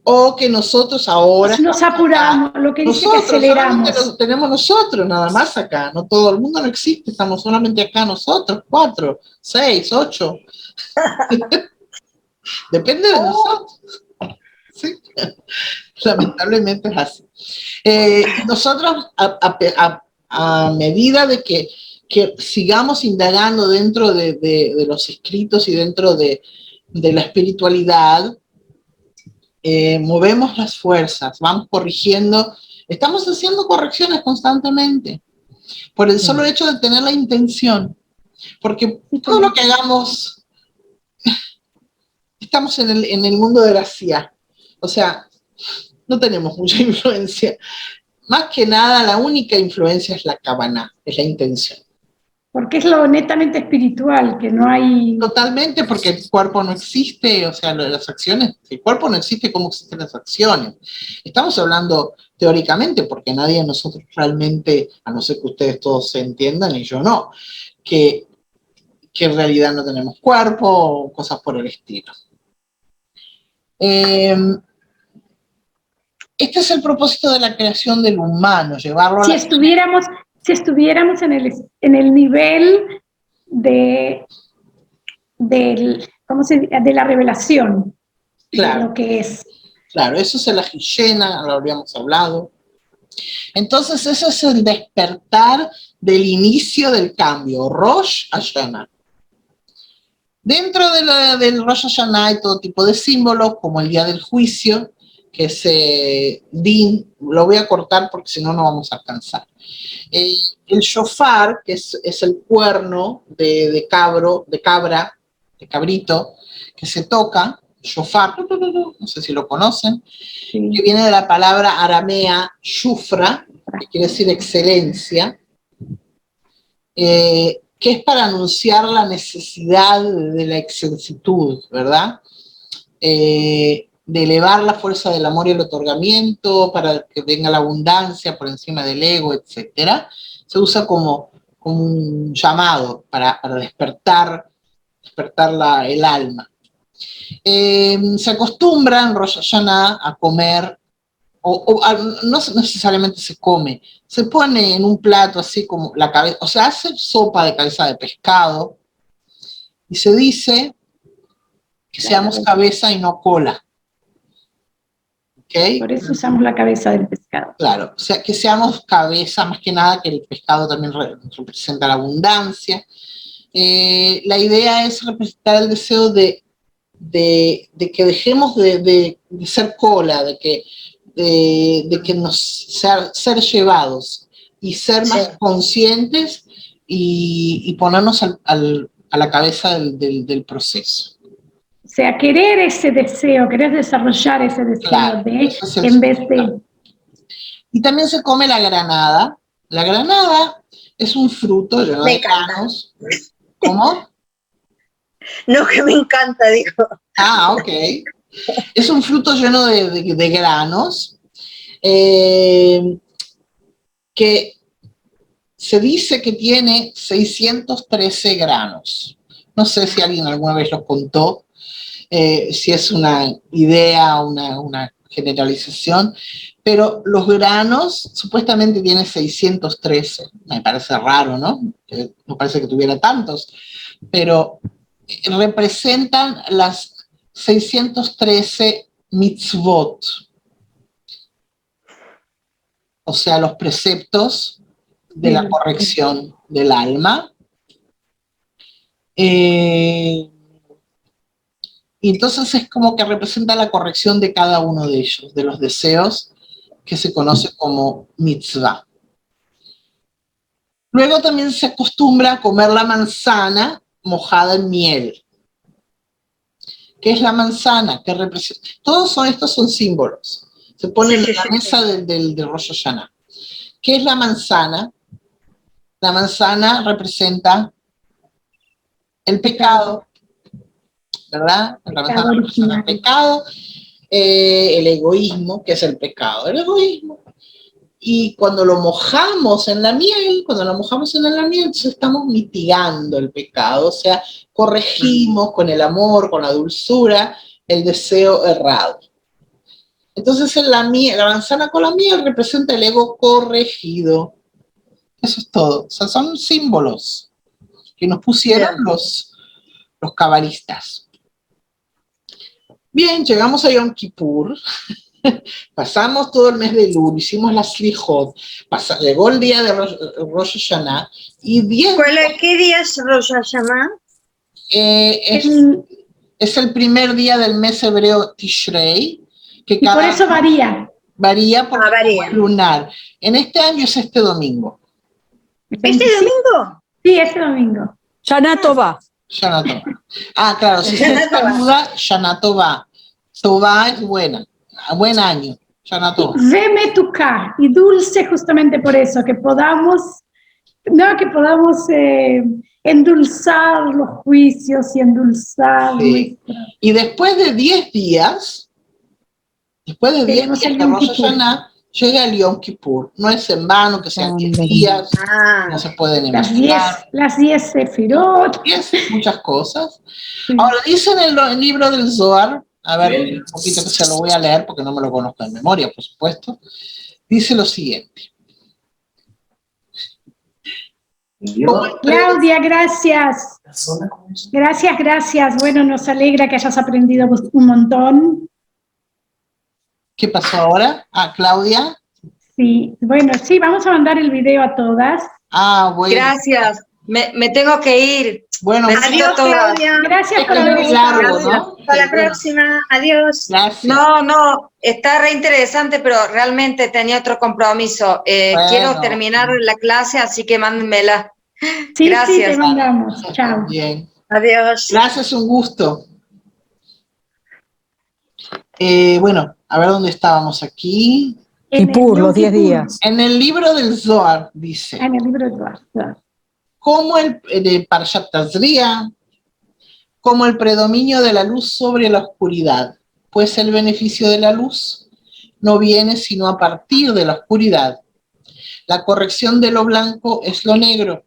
S1: o que nosotros ahora...
S3: Nos apuramos, lo que dice que aceleramos.
S1: Solamente tenemos nosotros nada más acá, no todo el mundo no existe, estamos solamente acá nosotros, 4, 6, 8. Depende de nosotros. ¿Sí? Lamentablemente es así. Nosotros, a medida de que sigamos indagando dentro de los escritos y dentro de la espiritualidad, movemos las fuerzas, vamos corrigiendo, estamos haciendo correcciones constantemente, por el solo hecho de tener la intención, porque todo lo que hagamos, estamos en el mundo de la CIA, o sea, no tenemos mucha influencia. Más que nada, la única influencia es la Kavaná, es la intención.
S3: porque es lo netamente espiritual, que no hay...
S1: Totalmente, porque el cuerpo no existe, o sea, las acciones, el cuerpo no existe, ¿cómo existen las acciones? Estamos hablando teóricamente, porque nadie de nosotros realmente, a no ser que ustedes todos se entiendan y yo no, que en realidad no tenemos cuerpo o cosas por el estilo. Este es el propósito de la creación del humano, llevarlo a
S3: si estuviéramos en el nivel de la revelación,
S1: claro,
S3: de lo que es.
S1: Claro, eso es la Hishena, lo habíamos hablado. Entonces, eso es el despertar del inicio del cambio, Rosh Hashanah. Dentro del Rosh Hashanah hay todo tipo de símbolos, como el día del juicio, que es Din, lo voy a cortar porque si no, no vamos a alcanzar. El shofar, que es el cuerno de cabrito, que se toca, shofar, no sé si lo conocen, sí, que viene de la palabra aramea shufra, que quiere decir excelencia, que es para anunciar la necesidad de la excelsitud, ¿verdad? De elevar la fuerza del amor y el otorgamiento para que venga la abundancia por encima del ego, etc. Se usa como un llamado para despertar el alma. Se acostumbra en Rosh Hashanah a comer, no necesariamente se come, se pone en un plato así como la cabeza, o sea, hace sopa de cabeza de pescado y se dice que seamos cabeza y no cola. ¿Okay?
S3: Por eso usamos la cabeza del pescado.
S1: Claro, o sea, que seamos cabeza, más que nada que el pescado también representa la abundancia. La idea es representar el deseo de que dejemos de ser cola, de que nos ser llevados y ser más conscientes y ponernos a la cabeza del proceso.
S3: O sea, querer ese deseo, querer desarrollar ese deseo, claro, en vez de...
S1: Y también se come la granada. La granada es un fruto lleno de granos. ¿Cómo?
S2: No, que me encanta, digo.
S1: Ah, ok. Es un fruto lleno de granos que se dice que tiene 613 granos. No sé si alguien alguna vez los contó. Si es una idea, una generalización, pero los granos supuestamente tienen 613, me parece raro, ¿no? No parece que tuviera tantos, pero representan las 613 mitzvot, o sea, los preceptos de la corrección del alma. Y entonces es como que representa la corrección de cada uno de ellos, de los deseos que se conoce como mitzvah. Luego también se acostumbra a comer la manzana mojada en miel. ¿Qué es la manzana? ¿Qué representa? Todos estos son símbolos. Se ponen en la mesa del Rosh Hashanah. ¿Qué es la manzana? La manzana representa el pecado, ¿verdad? El pecado, el egoísmo, que es el pecado, el egoísmo. Y cuando lo mojamos en la miel, entonces estamos mitigando el pecado, o sea, corregimos con el amor, con la dulzura, el deseo errado. Entonces la manzana con la miel representa el ego corregido. Eso es todo. O sea, son símbolos que nos pusieron los cabalistas. Bien, llegamos a Yom Kippur, pasamos todo el mes de Elul, hicimos la Slichot, llegó el día de Rosh Hashanah, y
S2: ¿Qué día es Rosh Hashanah?
S1: Es el primer día del mes hebreo Tishrei, que
S3: y por eso varía.
S1: Varía porque es lunar. En este año es este domingo.
S2: ¿Este domingo?
S3: Sí, este domingo.
S4: Shana Tova.
S1: Shana Tova. Ah, claro, si se saluda, Shana Tova. Tova es buena, buen año. Shana Tova.
S3: Vemetuká, y dulce justamente por eso, que podamos no, que podamos endulzar los juicios y endulzar
S1: Sí. Y después de 10 días, después de 10
S3: Tenemos
S1: días
S3: el
S1: de
S3: Yom
S1: Rosh
S3: Kippur.
S1: Hashanah, llega el Yom Kippur. No es en vano que sean 10
S4: Hombre.
S1: días,
S2: Ah,
S1: no se pueden
S3: Las
S1: imaginar.
S3: 10 sefirot.
S1: 10, muchas cosas.
S3: Sí.
S1: Ahora, dice en el libro del Zohar, a ver, un poquito que se lo voy a leer porque no me lo conozco en memoria, por supuesto, dice lo siguiente.
S3: Claudia, gracias. Gracias. Bueno, nos alegra que hayas aprendido un montón.
S1: ¿Qué pasó ahora? Ah, Claudia.
S3: Sí, bueno, sí, vamos a mandar el video a todas.
S1: Ah, bueno.
S8: Gracias. Me tengo que ir.
S1: Bueno,
S2: adiós, Claudia.
S3: Gracias por
S1: es
S3: haber
S1: muy
S3: estado.
S1: largo, ¿no?
S2: Hasta la próxima. Adiós.
S1: Gracias.
S8: No, está re interesante, pero realmente tenía otro compromiso.
S1: Bueno.
S8: Quiero terminar la clase, así que mándenmela.
S3: Sí,
S8: Gracias.
S3: te mandamos. Chao.
S1: Bien.
S2: Adiós.
S1: Gracias, un gusto. Bueno, a ver dónde estábamos aquí.
S4: Kippur, los 10 días.
S1: En el libro del Zohar dice,
S3: En el libro de Zohar.
S1: como de Parshat Tazria, como el predominio de la luz sobre la oscuridad, pues el beneficio de la luz no viene sino a partir de la oscuridad. La corrección de lo blanco es lo negro.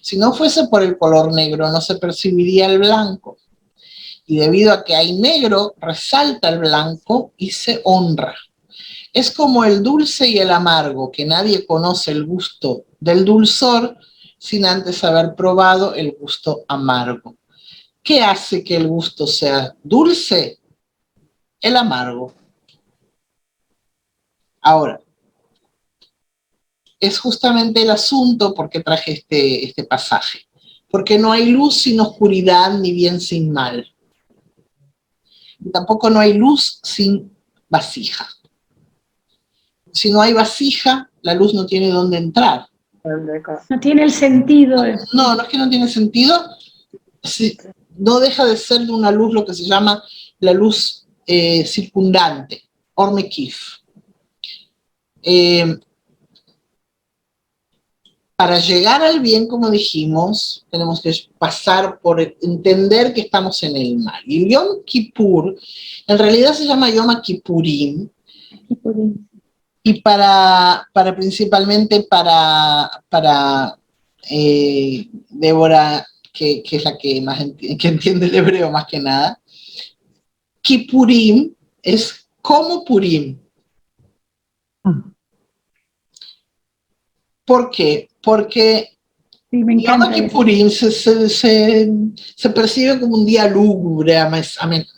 S1: Si no fuese por el color negro, no se percibiría el blanco. Y debido a que hay negro, resalta el blanco y se honra. Es como el dulce y el amargo, que nadie conoce el gusto del dulzor sin antes haber probado el gusto amargo. ¿Qué hace que el gusto sea dulce? El amargo. Ahora, es justamente el asunto por qué traje este pasaje. Porque no hay luz sin oscuridad, ni bien sin mal. Y tampoco no hay luz sin vasija. Si no hay vasija, la luz no tiene dónde entrar.
S3: No tiene el sentido.
S1: No es que no tiene sentido. Sí, no deja de ser de una luz lo que se llama la luz circundante, Or Mekif. Para llegar al bien, como dijimos, tenemos que pasar por entender que estamos en el mal. Y el Yom Kippur, en realidad se llama Yom Kippurim, y principalmente para Débora, que es la que más que entiende el hebreo más que nada, Kippurim es como Purim. ¿Por qué? Porque
S3: sí, me encanta
S1: Yom Kippurim se percibe como un día lúgubre.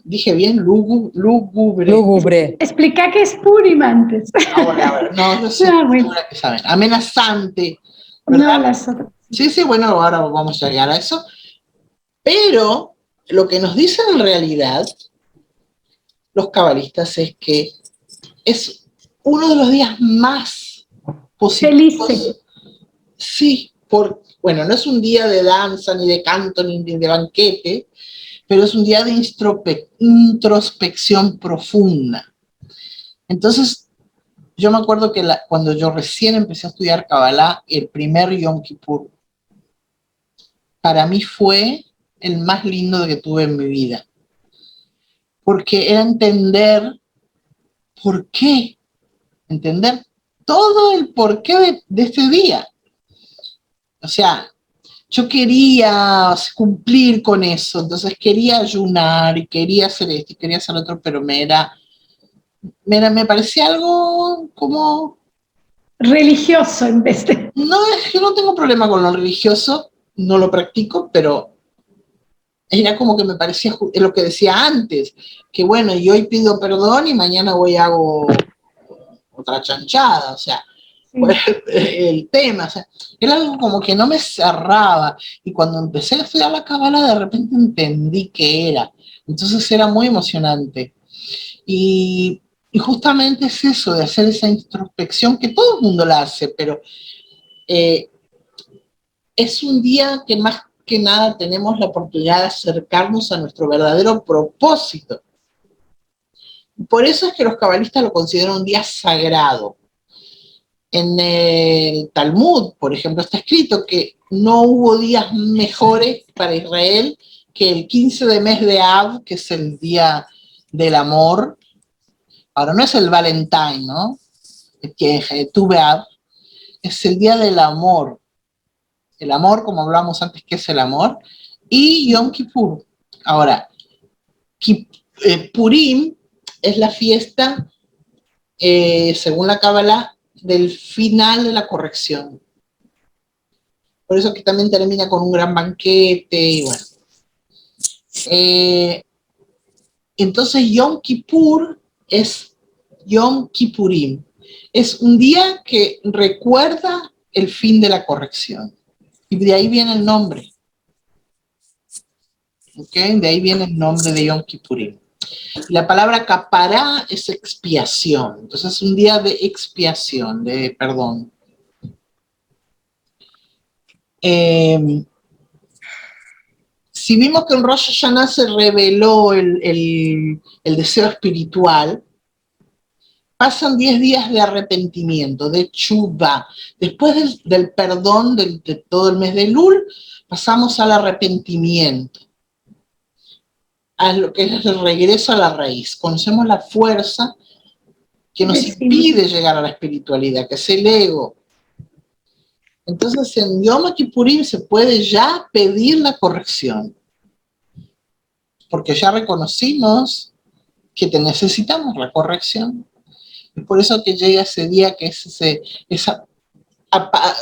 S1: ¿Dije bien? Lúgubre.
S3: Explica qué es Purim antes.
S1: Ahora, no sé,
S3: bueno.
S1: que saben. Amenazante, ¿verdad?
S3: No, las otras.
S1: Sí, bueno, ahora vamos a llegar a eso. Pero lo que nos dicen en realidad los cabalistas es que es uno de los días más positivos.
S3: Felices.
S1: Sí, bueno, no es un día de danza, ni de canto, ni de banquete, pero es un día de introspección profunda. Entonces, yo me acuerdo que cuando yo recién empecé a estudiar Kabbalah, el primer Yom Kippur, para mí fue el más lindo que tuve en mi vida. Porque era entender por qué, entender todo el porqué de este día. O sea, yo quería cumplir con eso, entonces quería ayunar y quería hacer esto y quería hacer lo otro, pero me parecía algo como...
S3: religioso en vez de...
S1: No, es que no tengo problema con lo religioso, no lo practico, pero era como que me parecía lo que decía antes, que bueno, y hoy pido perdón y mañana voy y hago otra chanchada, o sea,
S3: Sí.
S1: el tema, o sea, era algo como que no me cerraba, y cuando empecé a estudiar la Kabbalah de repente entendí qué era, entonces era muy emocionante, y justamente es eso, de hacer esa introspección, que todo el mundo la hace, pero es un día que más que nada tenemos la oportunidad de acercarnos a nuestro verdadero propósito. Por eso es que los cabalistas lo consideran un día sagrado. En el Talmud, por ejemplo, está escrito que no hubo días mejores para Israel que el 15 de mes de Av, que es el día del amor. Ahora, no es el Valentine, ¿no? Que Tu B'Av, es el día del amor. El amor, como hablamos antes, ¿qué es el amor? Y Yom Kippur. Ahora, Purim es la fiesta, según la Kabbalah, del final de la corrección. Por eso que también termina con un gran banquete y bueno. Entonces Yom Kippur es Yom Kippurim. Es un día que recuerda el fin de la corrección. Y de ahí viene el nombre. ¿Ok? De ahí viene el nombre de Yom Kippurim. Y la palabra capará es expiación. Entonces es un día de expiación, de perdón. Si vimos que en Rosh Hashanah se reveló el deseo espiritual, pasan 10 días de arrepentimiento, de tshuva. Después del perdón de todo el mes de Elul, pasamos al arrepentimiento, a lo que es el regreso a la raíz. Conocemos la fuerza que nos impide llegar a la espiritualidad, que es el ego. Entonces en Yom Kippurim se puede ya pedir la corrección, porque ya reconocimos que necesitamos la corrección. Y por eso que llega ese día que es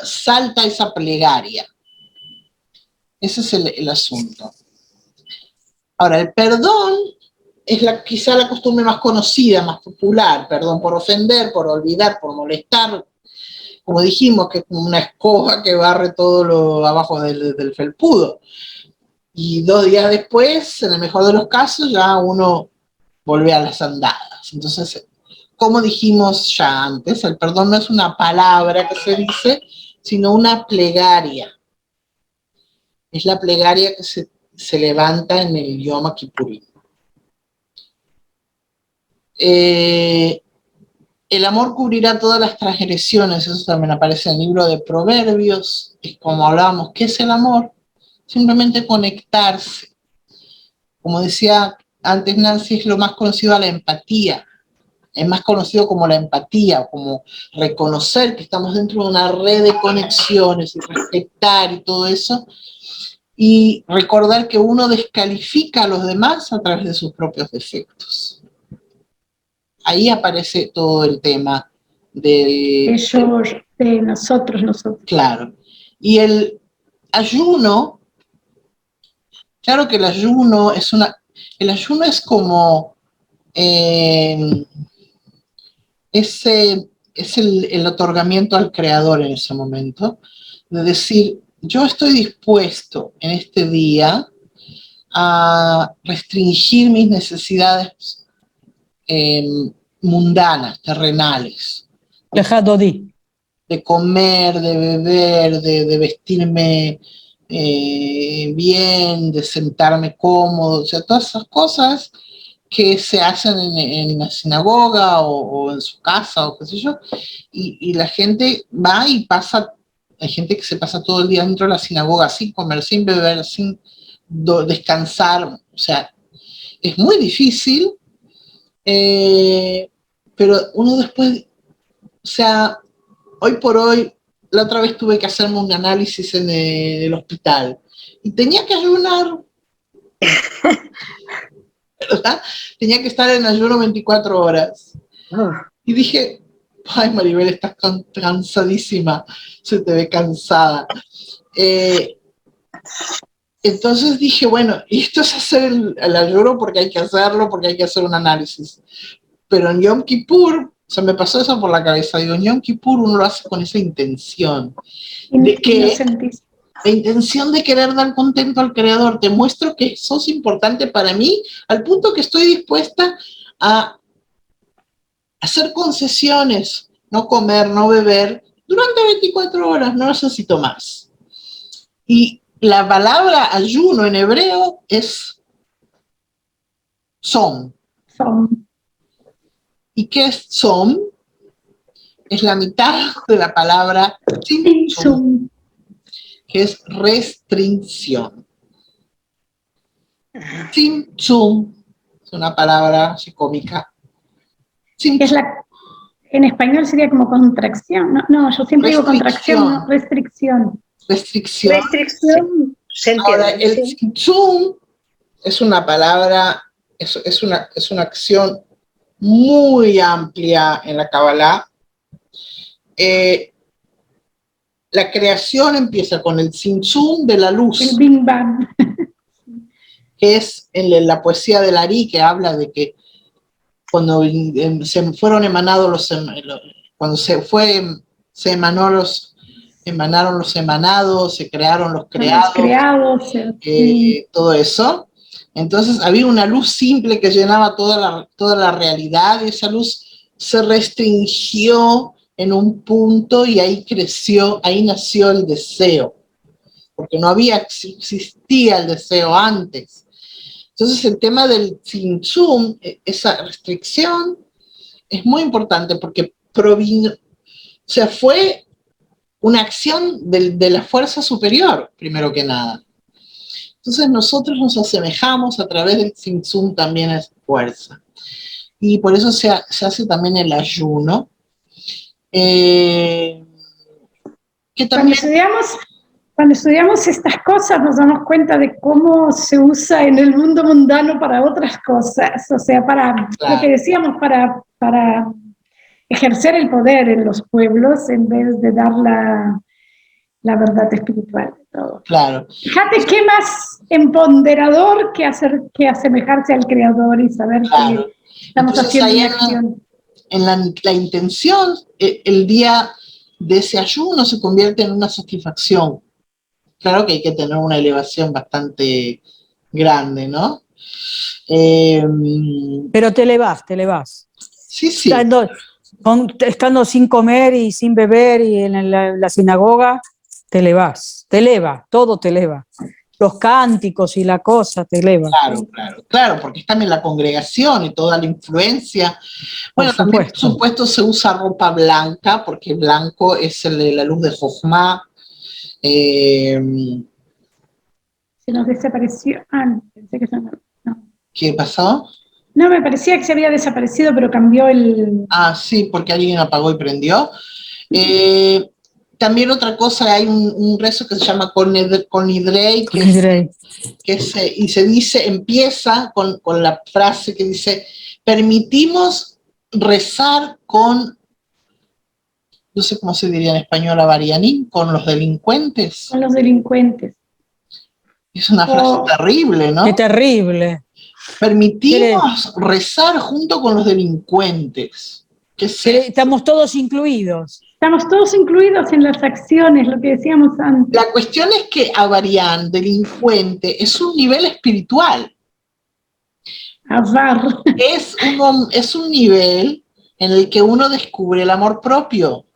S1: salta esa plegaria. Ese es el asunto. Ahora, el perdón es quizá la costumbre más conocida, más popular. Perdón por ofender, por olvidar, por molestar. Como dijimos, que es como una escoba que barre todo lo abajo del felpudo. Y 2 días después, en el mejor de los casos, ya uno vuelve a las andadas. Entonces, como dijimos ya antes, el perdón no es una palabra que se dice, sino una plegaria. Es la plegaria que se levanta en el Yom Kippurim. El amor cubrirá todas las transgresiones, eso también aparece en el libro de Proverbios. Es como hablábamos, ¿qué es el amor? Simplemente conectarse. Como decía antes Nancy, es lo más conocido a la empatía. Es más conocido como la empatía, como reconocer que estamos dentro de una red de conexiones y respetar y todo eso, y recordar que uno descalifica a los demás a través de sus propios defectos. Ahí aparece todo el tema de
S3: nosotros.
S1: Claro. Y el ayuno, claro que el ayuno es como es el otorgamiento al creador en ese momento, de decir, yo estoy dispuesto en este día a restringir mis necesidades mundanas, terrenales. De comer, de beber, de vestirme bien, de sentarme cómodo, o sea, todas esas cosas que se hacen en la sinagoga o en su casa o qué sé yo, y la gente va y pasa, hay gente que se pasa todo el día dentro de la sinagoga sin comer, sin beber, sin descansar, o sea, es muy difícil, pero uno después, o sea, hoy por hoy, la otra vez tuve que hacerme un análisis en el hospital y tenía que ayunar, ¿verdad? Tenía que estar en ayuno 24 horas. Y dije, ay Maribel, estás cansadísima, se te ve cansada. Entonces dije, bueno, y esto es hacer el ayuno porque hay que hacerlo, porque hay que hacer un análisis. Pero en Yom Kippur, o sea, me pasó eso por la cabeza, digo, en Yom Kippur uno lo hace con esa intención. La intención de querer dar contento al Creador, te muestro que sos importante para mí, al punto que estoy dispuesta a hacer concesiones, no comer, no beber, durante 24 horas, no necesito más. Y la palabra ayuno en hebreo es tzom. ¿Y qué es tzom? es la mitad de la palabra tzimtzum, que es restricción. Tzimtzum es una palabra así cómica.
S3: En español sería como contracción. No, yo siempre digo contracción, no, restricción.
S1: Restricción.
S2: Se entiende.
S1: Ahora, el tzimtzum es una palabra, es una acción muy amplia en la Kabbalah. La creación empieza con el tzimtzum de la luz.
S3: El Big Bang.
S1: Que es en la poesía de Larí, que habla de que cuando se fueron emanados cuando emanaron los emanados, se crearon los creados, todo eso. Entonces había una luz simple que llenaba toda la realidad, y esa luz se restringió en un punto y ahí creció, ahí nació el deseo, porque no existía el deseo antes. Entonces el tema del tzimtzum, esa restricción, es muy importante porque fue una acción de la fuerza superior, primero que nada. Entonces nosotros nos asemejamos a través del tzimtzum también a esa fuerza. Y por eso se hace también el ayuno. Que también...
S3: Cuando estudiamos estas cosas nos damos cuenta de cómo se usa en el mundo mundano para otras cosas, o sea, para lo que decíamos, para ejercer el poder en los pueblos en vez de dar la verdad espiritual de todo.
S1: Claro.
S3: Fíjate qué más empoderador que asemejarse al Creador y saber que estamos haciendo una acción.
S1: En la intención, el día de ese ayuno se convierte en una satisfacción. Claro que hay que tener una elevación bastante grande, ¿no?
S4: Pero te elevás.
S1: Sí, sí.
S4: Estando sin comer y sin beber y en la sinagoga, te elevás. Te eleva, todo te eleva. Los cánticos y la cosa te elevan.
S1: Claro, porque está en la congregación y toda la influencia. Bueno, también, por supuesto, se usa ropa blanca, porque blanco es la luz de Jochma.
S3: Se nos desapareció. Pensé que no.
S1: ¿Qué pasó?
S3: No, me parecía que se había desaparecido, pero cambió el...
S1: Sí, porque alguien apagó y prendió. También otra cosa, hay un rezo que se llama Conidrei, y se dice, empieza con la frase que dice, permitimos rezar con, no sé cómo se diría en español, avarianín, con los delincuentes.
S3: Con los delincuentes.
S1: Es una frase terrible, ¿no?
S4: Qué terrible.
S1: Permitimos rezar junto con los delincuentes.
S4: Estamos todos incluidos.
S3: Estamos todos incluidos en las acciones, lo que decíamos antes.
S1: La cuestión es que avarián, delincuente, es un nivel espiritual. Es un nivel en el que uno descubre el amor propio.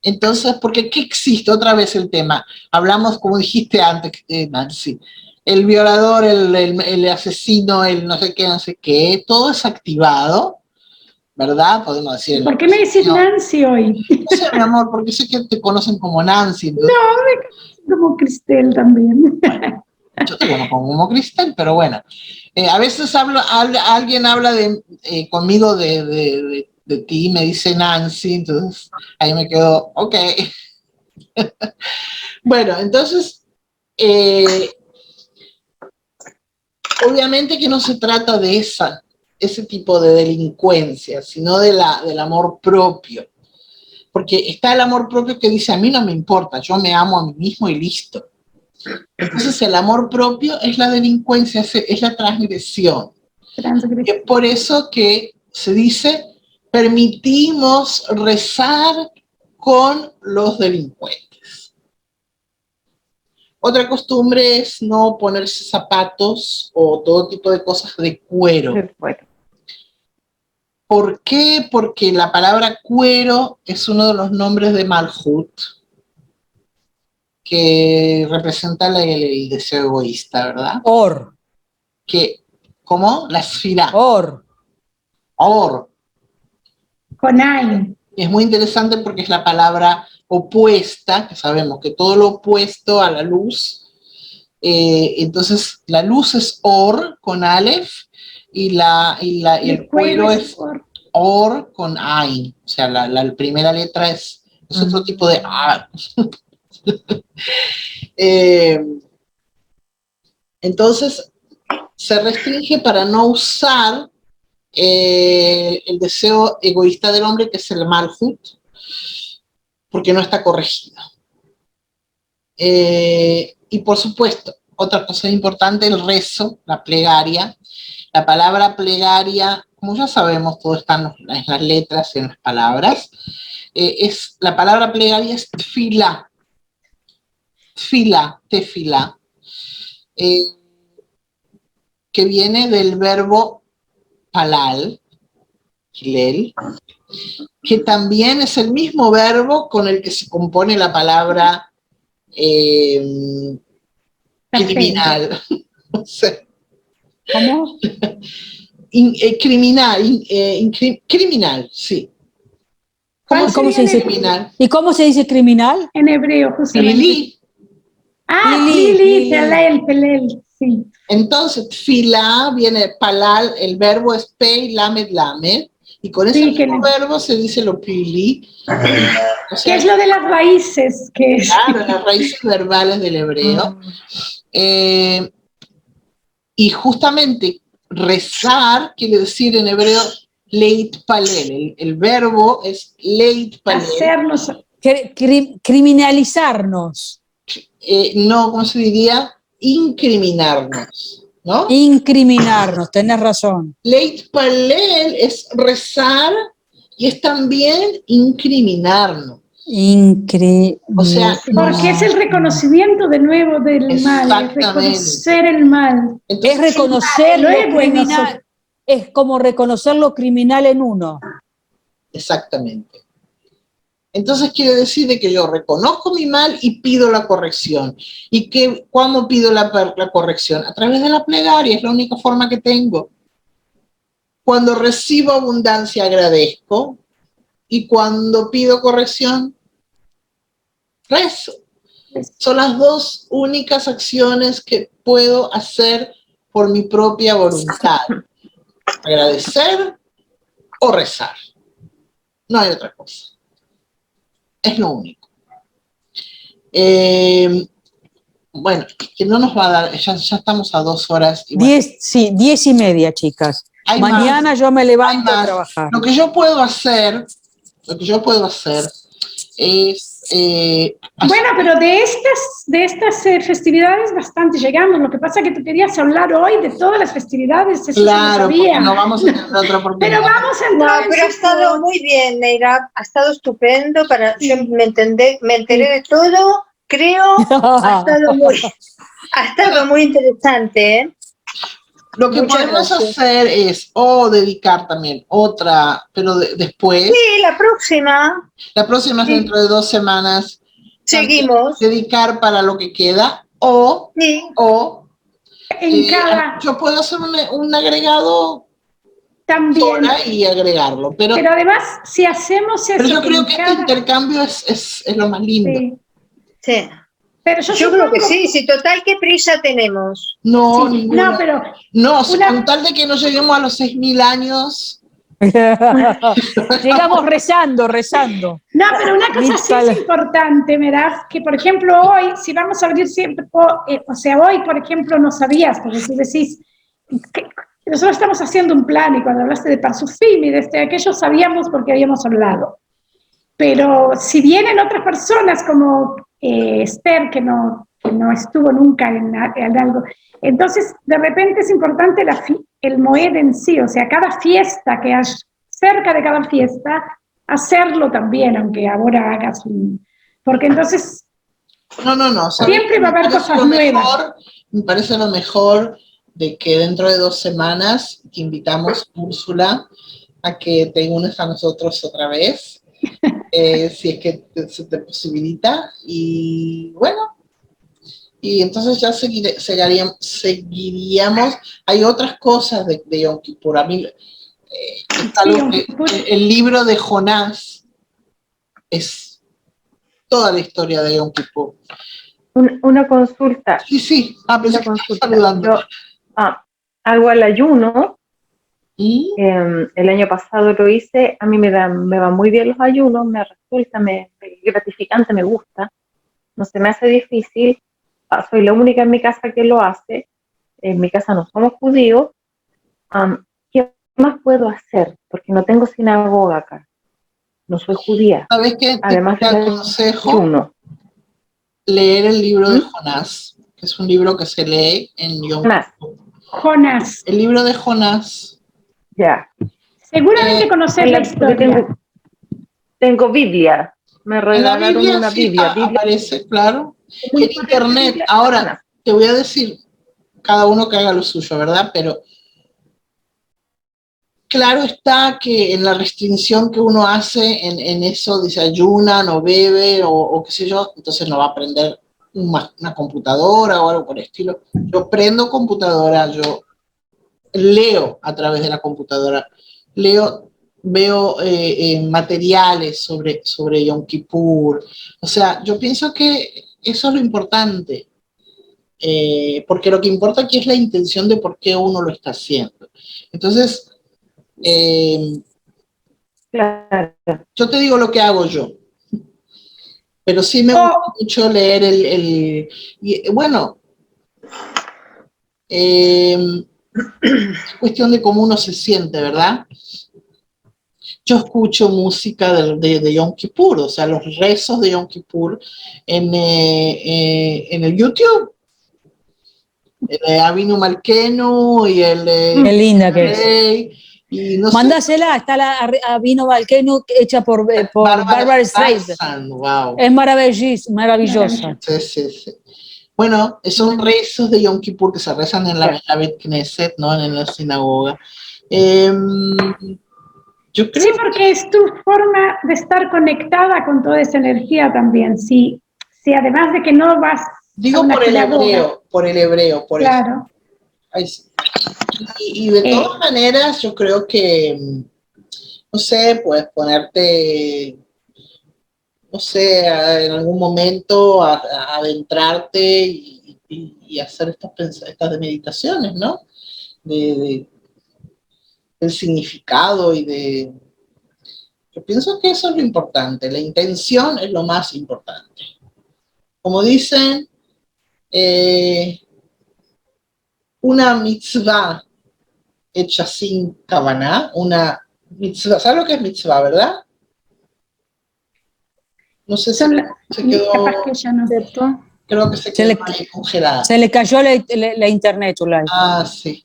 S1: Entonces, porque ¿qué existe? Otra vez el tema. Hablamos, como dijiste antes, Nancy, el violador, el asesino, el no sé qué, todo es activado, ¿verdad? Podemos decir.
S3: ¿Por qué me decís Nancy hoy?
S1: No sé, mi amor, porque sé que te conocen como Nancy. Entonces...
S3: No, me conocen como Cristel también.
S1: Bueno, yo te conozco como Cristel, pero bueno. A veces alguien habla conmigo de ti, me dice Nancy, entonces ahí me quedo, ok. Bueno, entonces, obviamente que no se trata de ese tipo de delincuencia, sino del amor propio. Porque está el amor propio que dice, a mí no me importa, yo me amo a mí mismo y listo. Entonces el amor propio es la delincuencia, es la transgresión. Es por eso que se dice, permitimos rezar con los delincuentes. Otra costumbre es no ponerse zapatos o todo tipo de cosas de cuero. ¿Por qué? Porque la palabra cuero es uno de los nombres de Malhut, que representa el deseo egoísta, ¿verdad? ¿Cómo? La esfira.
S3: Con Ain.
S1: Es muy interesante porque es la palabra opuesta, que sabemos que todo lo opuesto a la luz, entonces la luz es Or con Aleph y el cuero es Or con Ain, o sea, la primera letra es otro tipo de A. Entonces se restringe para no usar el deseo egoísta del hombre, que es el Malhut, porque no está corregido. Y por supuesto, otra cosa importante, el rezo, la plegaria. La palabra plegaria, como ya sabemos, todo está en las letras y en las palabras. La palabra plegaria es tefilá, tefilá, que viene del verbo palal, hilel, que también es el mismo verbo con el que se compone la palabra criminal. No sé.
S4: ¿Cómo?
S1: Criminal, sí.
S4: ¿Cómo se dice
S1: criminal?
S4: ¿Y cómo se dice criminal?
S3: En hebreo, justamente.
S1: Lili.
S3: Pelel, sí.
S1: Entonces, tfilá viene palal, el verbo es pei, lamed, lamed, y con ese mismo verbo se dice lo pili.
S3: O sea, ¿qué es lo de las raíces?
S1: Claro, las raíces verbales del hebreo. Y justamente rezar quiere decir en hebreo leit palel. El verbo es leit palel.
S3: Hacernos.
S4: Criminalizarnos.
S1: No, ¿cómo se diría? Incriminarnos, ¿no?
S4: Incriminarnos, tenés razón.
S1: Leit palel es rezar y es también incriminarnos. O sea,
S3: porque es el reconocimiento de nuevo del mal, es reconocer el mal.
S4: Entonces, es reconocer lo criminal, es como reconocer lo criminal en uno.
S1: Exactamente. Entonces quiere decir de que yo reconozco mi mal y pido la corrección. ¿Y que cuándo pido la corrección? A través de la plegaria, es la única forma que tengo. Cuando recibo abundancia agradezco y cuando pido corrección rezo. Son las dos únicas acciones que puedo hacer por mi propia voluntad. Agradecer o rezar. No hay otra cosa. Es lo único. Bueno, que no nos va a dar, ya estamos a 2 horas. Y bueno,
S4: 10:30, chicas. Mañana yo me levanto a trabajar.
S1: Lo que yo puedo hacer es...
S3: bueno, pero de estas festividades bastante llegamos. Lo que pasa es que tú querías hablar hoy de todas las festividades. Eso
S1: claro, porque no vamos a tener otra oportunidad.
S3: Pero vamos a entrar.
S2: No, pero ha estado muy bien, Meira. Ha estado estupendo. Yo me enteré de todo. Creo ha estado muy interesante, ¿eh?
S1: Lo que podemos hacer es dedicar también otra, pero después.
S2: Sí, la próxima.
S1: La próxima es dentro de 2 semanas.
S2: Seguimos.
S1: Dedicar para lo que queda yo puedo hacer un agregado
S3: también
S1: y agregarlo. Pero
S3: además, si hacemos eso.
S1: Pero yo creo que este intercambio es lo más lindo.
S2: Sí.
S3: Pero
S2: yo creo que sí, total, ¿qué prisa tenemos?
S1: No,
S3: sí,
S1: ninguna.
S3: No, pero...
S1: con tal de que no lleguemos a los 6.000 años.
S4: Llegamos rezando.
S3: No, pero una cosa sí es importante, ¿verdad? Que, por ejemplo, hoy, si vamos a abrir siempre, hoy, por ejemplo, no sabías, porque tú decís, que nosotros estamos haciendo un plan, y cuando hablaste de Parsufim y de aquello sabíamos porque habíamos hablado. Pero si vienen otras personas como Esther, que no estuvo nunca en algo, entonces de repente es importante el Moed en sí, o sea, cada fiesta que hay, cerca de cada fiesta, hacerlo también, aunque ahora hagas porque entonces
S1: no,
S3: siempre va a haber cosas nuevas.
S1: Me parece lo mejor de que dentro de 2 semanas te invitamos, Úrsula, a que te unes a nosotros otra vez. Si es que se te posibilita, y bueno, y entonces ya seguiríamos. Hay otras cosas de Yom Kippur. A mí el libro de Jonás es toda la historia de Yom Kippur.
S6: Una consulta.
S1: Sí. Pensé que
S6: consulta.
S1: estaba saludando.
S6: Yo hago el ayuno. El año pasado lo hice. A mí me van muy bien los ayunos, me resulta gratificante, me gusta. No se me hace difícil. Soy la única en mi casa que lo hace. En mi casa no somos judíos. ¿Qué más puedo hacer? Porque no tengo sinagoga acá. No soy judía.
S1: ¿Sabes qué?
S6: Además,
S1: te aconsejo leer el libro de Jonás, que es un libro que se lee en Yom Kippur.
S3: Jonás.
S1: El libro de Jonás.
S6: Ya.
S3: Seguramente conoces la historia.
S6: Tengo Biblia. Me regalaron una Biblia.
S1: Aparece, claro. En internet. Ahora, te voy a decir, cada uno que haga lo suyo, ¿verdad? Pero claro está que en la restricción que uno hace en eso, dice ayuna, no bebe o qué sé yo, entonces no va a aprender una computadora o algo por el estilo. Yo prendo computadora, yo leo a través de la computadora, veo materiales sobre Yom Kippur. O sea, yo pienso que eso es lo importante, porque lo que importa aquí es la intención de por qué uno lo está haciendo. Entonces,
S6: claro.
S1: Yo te digo lo que hago yo, pero sí me gusta mucho leer es cuestión de cómo uno se siente, ¿verdad? Yo escucho música de Yom Kippur, o sea, los rezos de Yom Kippur en el YouTube. Avinu Malkenu y
S4: Qué linda que es.
S1: Y no
S4: mándasela, está la Avinu Malkenu hecha por Barbara Streisand.
S1: Wow.
S4: Es maravillosa.
S1: Sí. Bueno, son rezos de Yom Kippur que se rezan en la Bet Knesset, ¿no? En la sinagoga. Yo creo
S3: sí, porque es tu forma de estar conectada con toda esa energía también. Sí, además de que no vas.
S1: Digo por el hebreo, por
S3: claro.
S1: Eso. Y de todas maneras, yo creo que, no sé, puedes ponerte, no sé, en algún momento a adentrarte y hacer estas meditaciones, ¿no? Del significado yo pienso que eso es lo importante, la intención es lo más importante. Como dicen, una mitzvah hecha sin kavaná, una mitzvah, ¿sabes lo que es mitzvah, verdad? No sé si se quedó,
S3: que ya no.
S1: creo que se quedó ahí congelada.
S4: Se le cayó la internet, Ulay.
S1: Sí.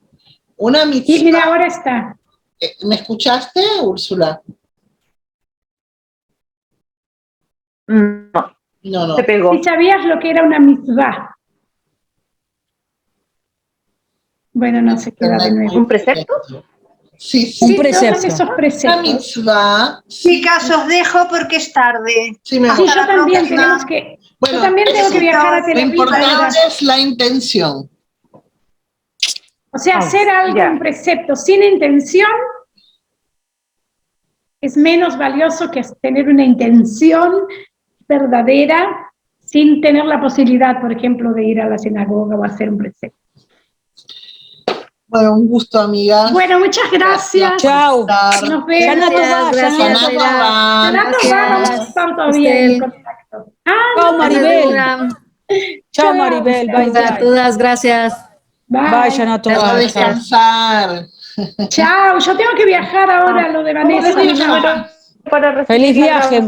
S1: Una mitzvah.
S3: Y mira, ahora está.
S1: ¿Me escuchaste, Úrsula? No.
S6: Se pegó.
S3: Si sabías lo que era una mitzvah. Bueno, no se queda de nuevo.
S6: ¿Un precepto?
S1: Sí,
S4: un precepto.
S3: Todos esos preceptos.
S1: La mitzvah.
S2: Chicas, os dejo porque es tarde.
S1: Sí,
S3: yo también tengo que viajar a Tel Aviv.
S1: Lo importante es la intención.
S3: O sea, hacer algo, un precepto sin intención, es menos valioso que tener una intención verdadera sin tener la posibilidad, por ejemplo, de ir a la sinagoga o hacer un precepto.
S1: Bueno, un gusto, amigas.
S3: Bueno, muchas gracias.
S4: Chao.
S3: Nos vemos.
S7: Gracias.
S3: Vamos a estar todavía en contacto.
S4: Chao, Maribel. Chao, Maribel. Bye.
S7: A todas, gracias.
S4: Vayan a todas.
S1: A descansar.
S3: Chao, yo tengo que viajar ahora a lo de Vanessa.
S6: Para
S4: Feliz viaje.